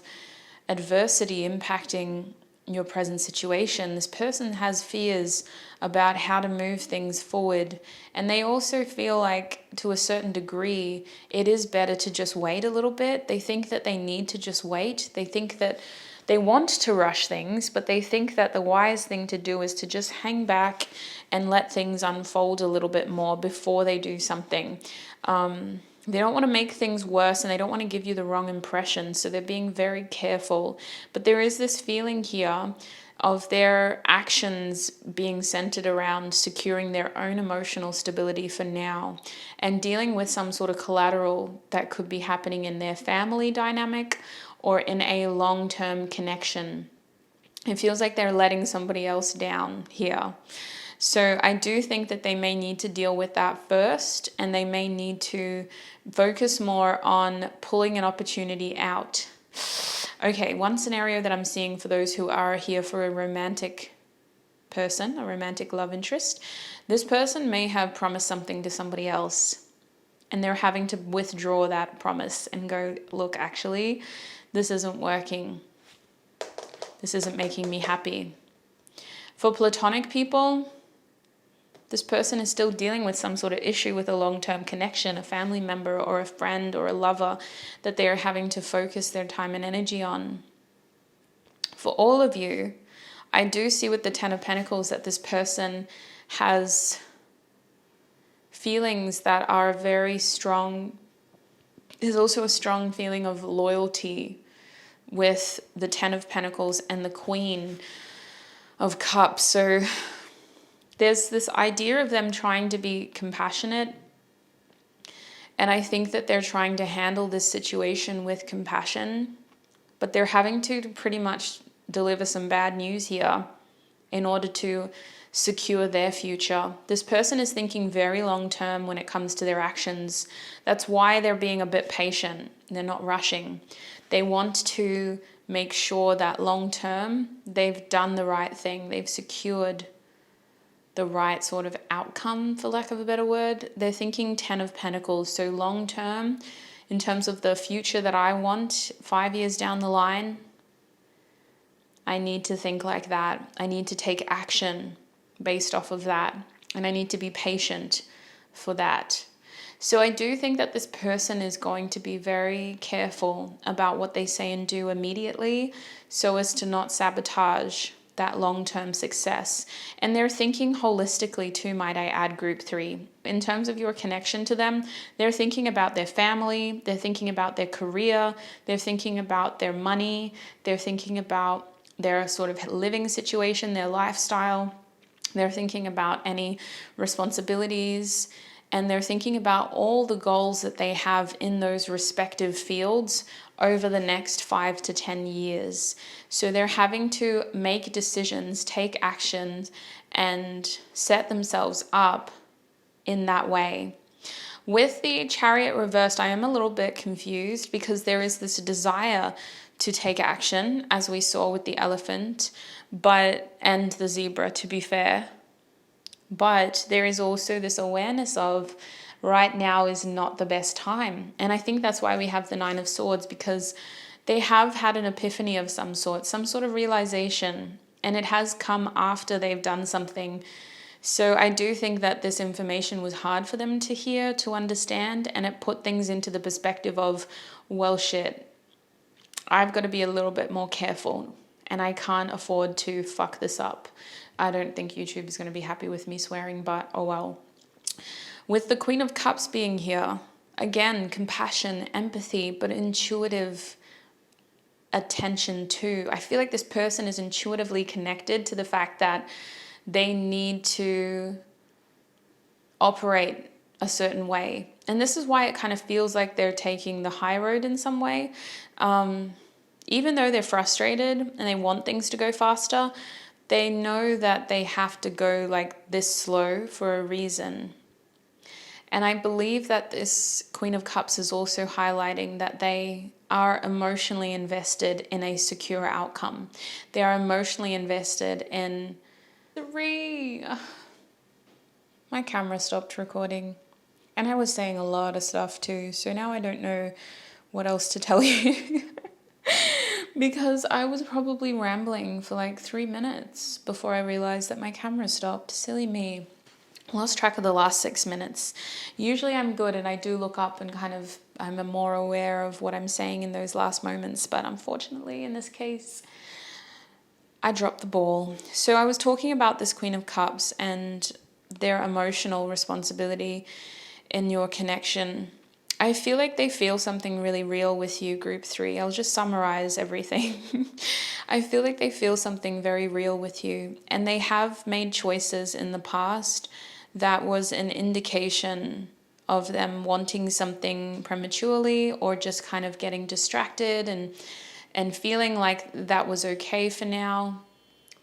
adversity impacting your present situation. This person has fears about how to move things forward, and they also feel like to a certain degree it is better to just wait a little bit. They think that they need to just wait. They think that they want to rush things, but they think that the wise thing to do is to just hang back and let things unfold a little bit more before they do something. They don't want to make things worse and they don't want to give you the wrong impression, so they're being very careful. But there is this feeling here of their actions being centered around securing their own emotional stability for now and dealing with some sort of collateral that could be happening in their family dynamic or in a long-term connection. It feels like they're letting somebody else down here. So I do think that they may need to deal with that first, and they may need to focus more on pulling an opportunity out. Okay, one scenario that I'm seeing for those who are here for a romantic person, a romantic love interest, this person may have promised something to somebody else, and they're having to withdraw that promise and go, look, actually, this isn't working. This isn't making me happy. For platonic people, This person is still dealing with some sort of issue with a long-term connection, a family member or a friend or a lover that they are having to focus their time and energy on. For all of you, I do see with the Ten of Pentacles that this person has feelings that are very strong. There's also a strong feeling of loyalty with the Ten of Pentacles and the Queen of Cups. So there's this idea of them trying to be compassionate. And I think that they're trying to handle this situation with compassion. But they're having to pretty much deliver some bad news here in order to secure their future. This person is thinking very long term when it comes to their actions. That's why they're being a bit patient. They're not rushing. They want to make sure that long term they've done the right thing. They've secured the right sort of outcome, for lack of a better word. They're thinking Ten of Pentacles. So long term, in terms of the future that I want 5 years down the line, I need to think like that. I need to take action based off of that. And I need to be patient for that. So I do think that this person is going to be very careful about what they say and do immediately so as to not sabotage that long-term success. And they're thinking holistically too, might I add, group 3. In terms of your connection to them, they're thinking about their family, they're thinking about their career, they're thinking about their money, they're thinking about their sort of living situation, their lifestyle. They're thinking about any responsibilities, and they're thinking about all the goals that they have in those respective fields over the next 5 to 10 years. So they're having to make decisions, take actions, and set themselves up in that way. With the Chariot reversed, I am a little bit confused because there is this desire to take action, as we saw with the elephant, and the zebra, to be fair. But there is also this awareness of right now is not the best time. And I think that's why we have the Nine of Swords, because they have had an epiphany of some sort of realization, and it has come after they've done something. So I do think that this information was hard for them to hear, to understand, and it put things into the perspective of, well, shit, I've got to be a little bit more careful, and I can't afford to fuck this up. I don't think YouTube is going to be happy with me swearing, but oh well. With the Queen of Cups being here, again, compassion, empathy, but intuitive attention too. I feel like this person is intuitively connected to the fact that they need to operate a certain way. And this is why it kind of feels like they're taking the high road in some way. Even though they're frustrated and they want things to go faster, they know that they have to go like this slow for a reason. And I believe that this Queen of Cups is also highlighting that they are emotionally invested in a secure outcome. They are emotionally invested in 3. My camera stopped recording. And I was saying a lot of stuff too. So now I don't know what else to tell you. Because I was probably rambling for like 3 minutes before I realized that my camera stopped. Silly me. Lost track of the last 6 minutes. Usually I'm good and I do look up and I'm more aware of what I'm saying in those last moments. But unfortunately in this case, I dropped the ball. So I was talking about this Queen of Cups and their emotional responsibility in your connection. I feel like they feel something really real with you, group 3. I'll just summarize everything. I feel like they feel something very real with you, and they have made choices in the past that was an indication of them wanting something prematurely or just kind of getting distracted and feeling like that was okay for now.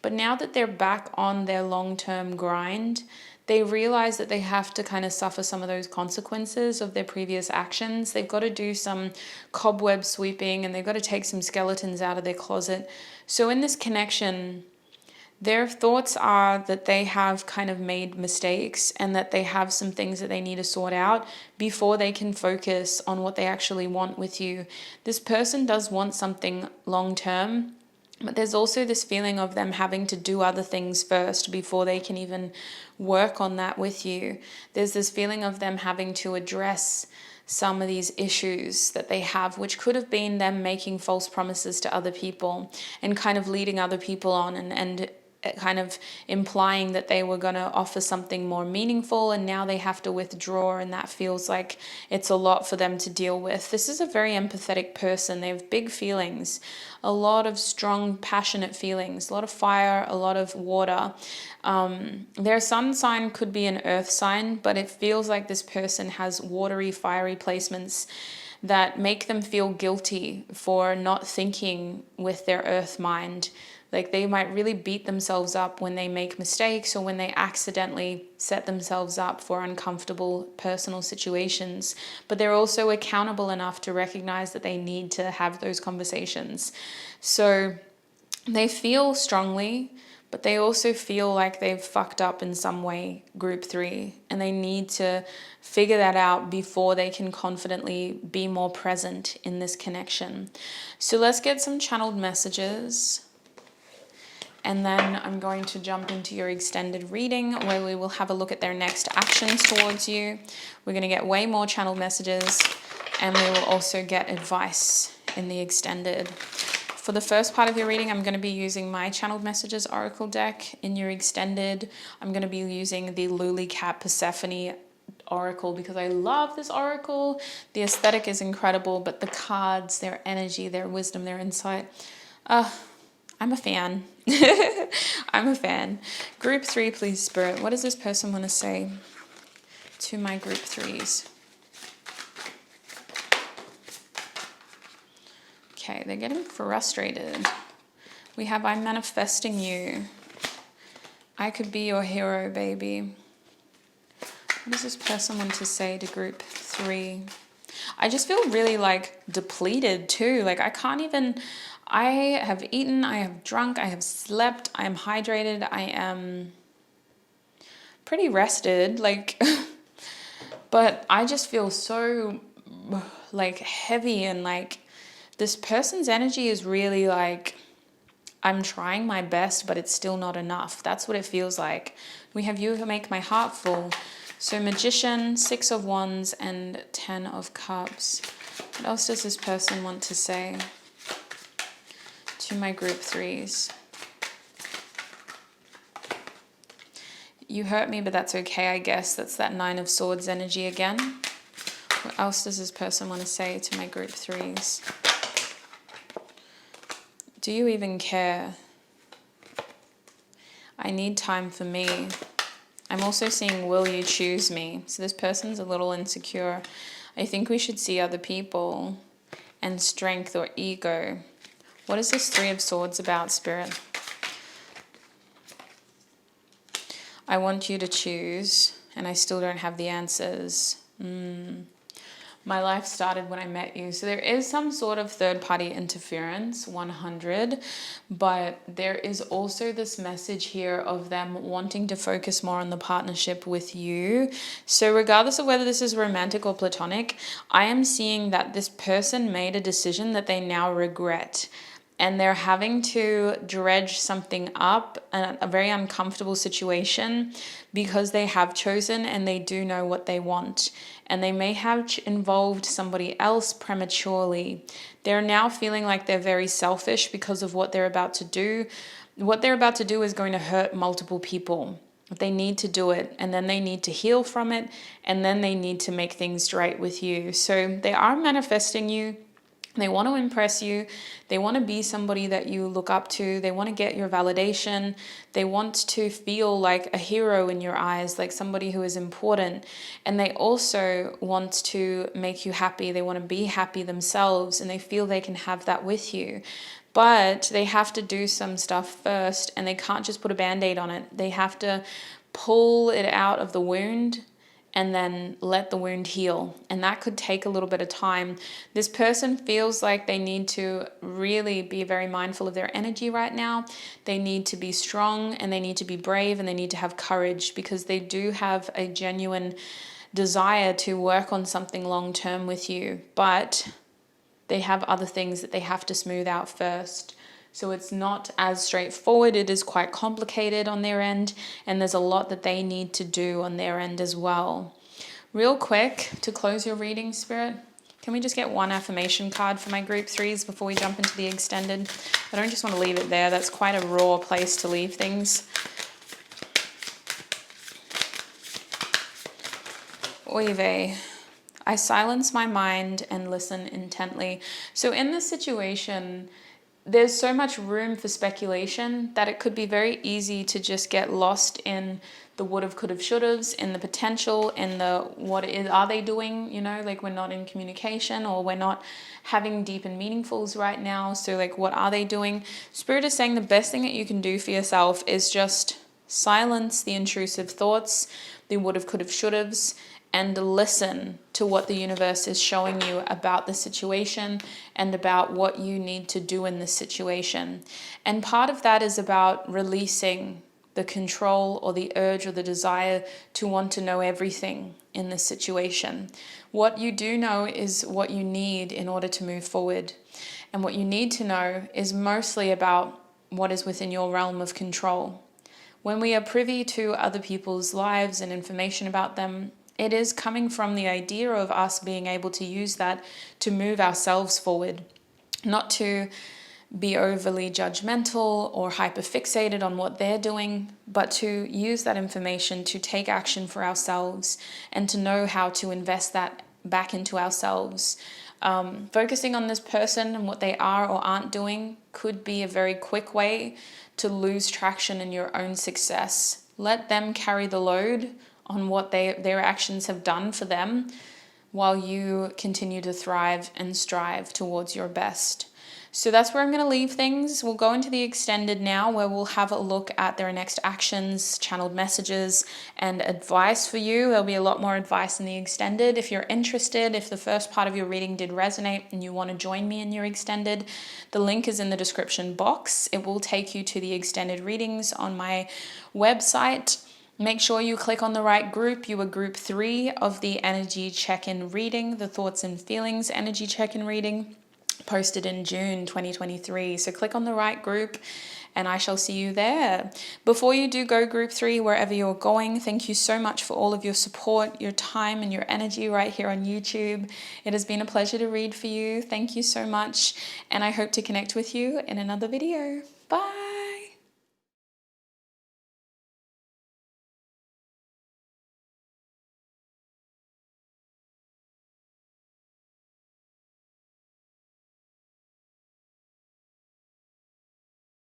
But now that they're back on their long-term grind, they realize that they have to kind of suffer some of those consequences of their previous actions. They've got to do some cobweb sweeping and they've got to take some skeletons out of their closet. So in this connection, their thoughts are that they have kind of made mistakes and that they have some things that they need to sort out before they can focus on what they actually want with you. This person does want something long-term, But there's also this feeling of them having to do other things first before they can even work on that with you. There's this feeling of them having to address some of these issues that they have, which could have been them making false promises to other people and kind of leading other people on and kind of implying that they were going to offer something more meaningful, and now they have to withdraw, and that feels like it's a lot for them to deal with. This is a very empathetic person. They have big feelings, a lot of strong, passionate feelings, a lot of fire, a lot of water. Their sun sign could be an earth sign, but it feels like this person has watery, fiery placements that make them feel guilty for not thinking with their earth mind. Like they might really beat themselves up when they make mistakes or when they accidentally set themselves up for uncomfortable personal situations. But they're also accountable enough to recognize that they need to have those conversations. So they feel strongly, but they also feel like they've fucked up in some way, group 3, and they need to figure that out before they can confidently be more present in this connection. So let's get some channeled messages. And then I'm going to jump into your extended reading where we will have a look at their next actions towards you. We're going to get way more channeled messages, and we will also get advice in the extended. For the first part of your reading, I'm going to be using my channeled messages oracle deck. In your extended, I'm going to be using the Luli Cat Persephone oracle because I love this oracle. The aesthetic is incredible, but the cards, their energy, their wisdom, their insight, I'm a fan. I'm a fan. Group 3, please, Spirit. What does this person want to say to my group 3s? Okay, they're getting frustrated. We have I'm manifesting you. I could be your hero, baby. What does this person want to say to group 3? I just feel really like depleted too. Like I can't even... I have eaten, I have drunk, I have slept, I am hydrated, I am pretty rested, like, but I just feel so like heavy, and like this person's energy is really like, I'm trying my best, but it's still not enough. That's what it feels like. We have you who make my heart full. So Magician, 6 of Wands, and 10 of Cups. What else does this person want to say to my group 3s? You hurt me, but that's okay, I guess. That's that 9 of Swords energy again. What else does this person want to say to my group 3s? Do you even care? I need time for me. I'm also seeing, will you choose me? So this person's a little insecure. I think we should see other people. And strength or ego. What is this 3 of Swords about, Spirit? I want you to choose, and I still don't have the answers. My life started when I met you. So there is some sort of third-party interference, 100, but there is also this message here of them wanting to focus more on the partnership with you. So regardless of whether this is romantic or platonic, I am seeing that this person made a decision that they now regret. And they're having to dredge something up, a very uncomfortable situation, because they have chosen and they do know what they want. And they may have involved somebody else prematurely. They're now feeling like they're very selfish because of what they're about to do. What they're about to do is going to hurt multiple people. They need to do it, and then they need to heal from it, and then they need to make things right with you. So they are manifesting you. They want to impress you. They want to be somebody that you look up to. They want to get your validation. They want to feel like a hero in your eyes, like somebody who is important. And they also want to make you happy. They want to be happy themselves, and they feel they can have that with you. But they have to do some stuff first, and they can't just put a Band-Aid on it. They have to pull it out of the wound and then let the wound heal. And that could take a little bit of time. This person feels like they need to really be very mindful of their energy right now. They need to be strong, and they need to be brave, and they need to have courage, because they do have a genuine desire to work on something long-term with you. But they have other things that they have to smooth out first. So it's not as straightforward. It is quite complicated on their end, and there's a lot that they need to do on their end as well. Real quick, to close your reading, Spirit, can we just get one affirmation card for my group 3s before we jump into the extended? I don't just want to leave it there. That's quite a raw place to leave things. Oy vey. I silence my mind and listen intently. So in this situation, there's so much room for speculation that it could be very easy to just get lost in the would've, could've, should'ves, in the potential, in the are they doing, like we're not in communication, or we're not having deep and meaningfuls right now. So like, what are they doing? Spirit is saying the best thing that you can do for yourself is just silence the intrusive thoughts, the would've, could've, should'ves, and listen to what the universe is showing you about the situation and about what you need to do in this situation. And part of that is about releasing the control or the urge or the desire to want to know everything in this situation. What you do know is what you need in order to move forward. And what you need to know is mostly about what is within your realm of control. When we are privy to other people's lives and information about them, it is coming from the idea of us being able to use that to move ourselves forward, not to be overly judgmental or hyperfixated on what they're doing, but to use that information to take action for ourselves and to know how to invest that back into ourselves. Focusing on this person and what they are or aren't doing could be a very quick way to lose traction in your own success. Let them carry the load on what their actions have done for them, while you continue to thrive and strive towards your best. So that's where I'm going to leave things. We'll go into the extended now, where we'll have a look at their next actions, channeled messages, and advice for you. There'll be a lot more advice in the extended. If you're interested, if the first part of your reading did resonate and you want to join me in your extended, the link is in the description box. It will take you to the extended readings on my website. Make sure you click on the right group. You are group 3 of the energy check-in reading, the thoughts and feelings energy check-in reading, posted in June 2023. So click on the right group and I shall see you there. Before you do go group 3, wherever you're going, thank you so much for all of your support, your time and your energy right here on YouTube. It has been a pleasure to read for you. Thank you so much. And I hope to connect with you in another video. Bye.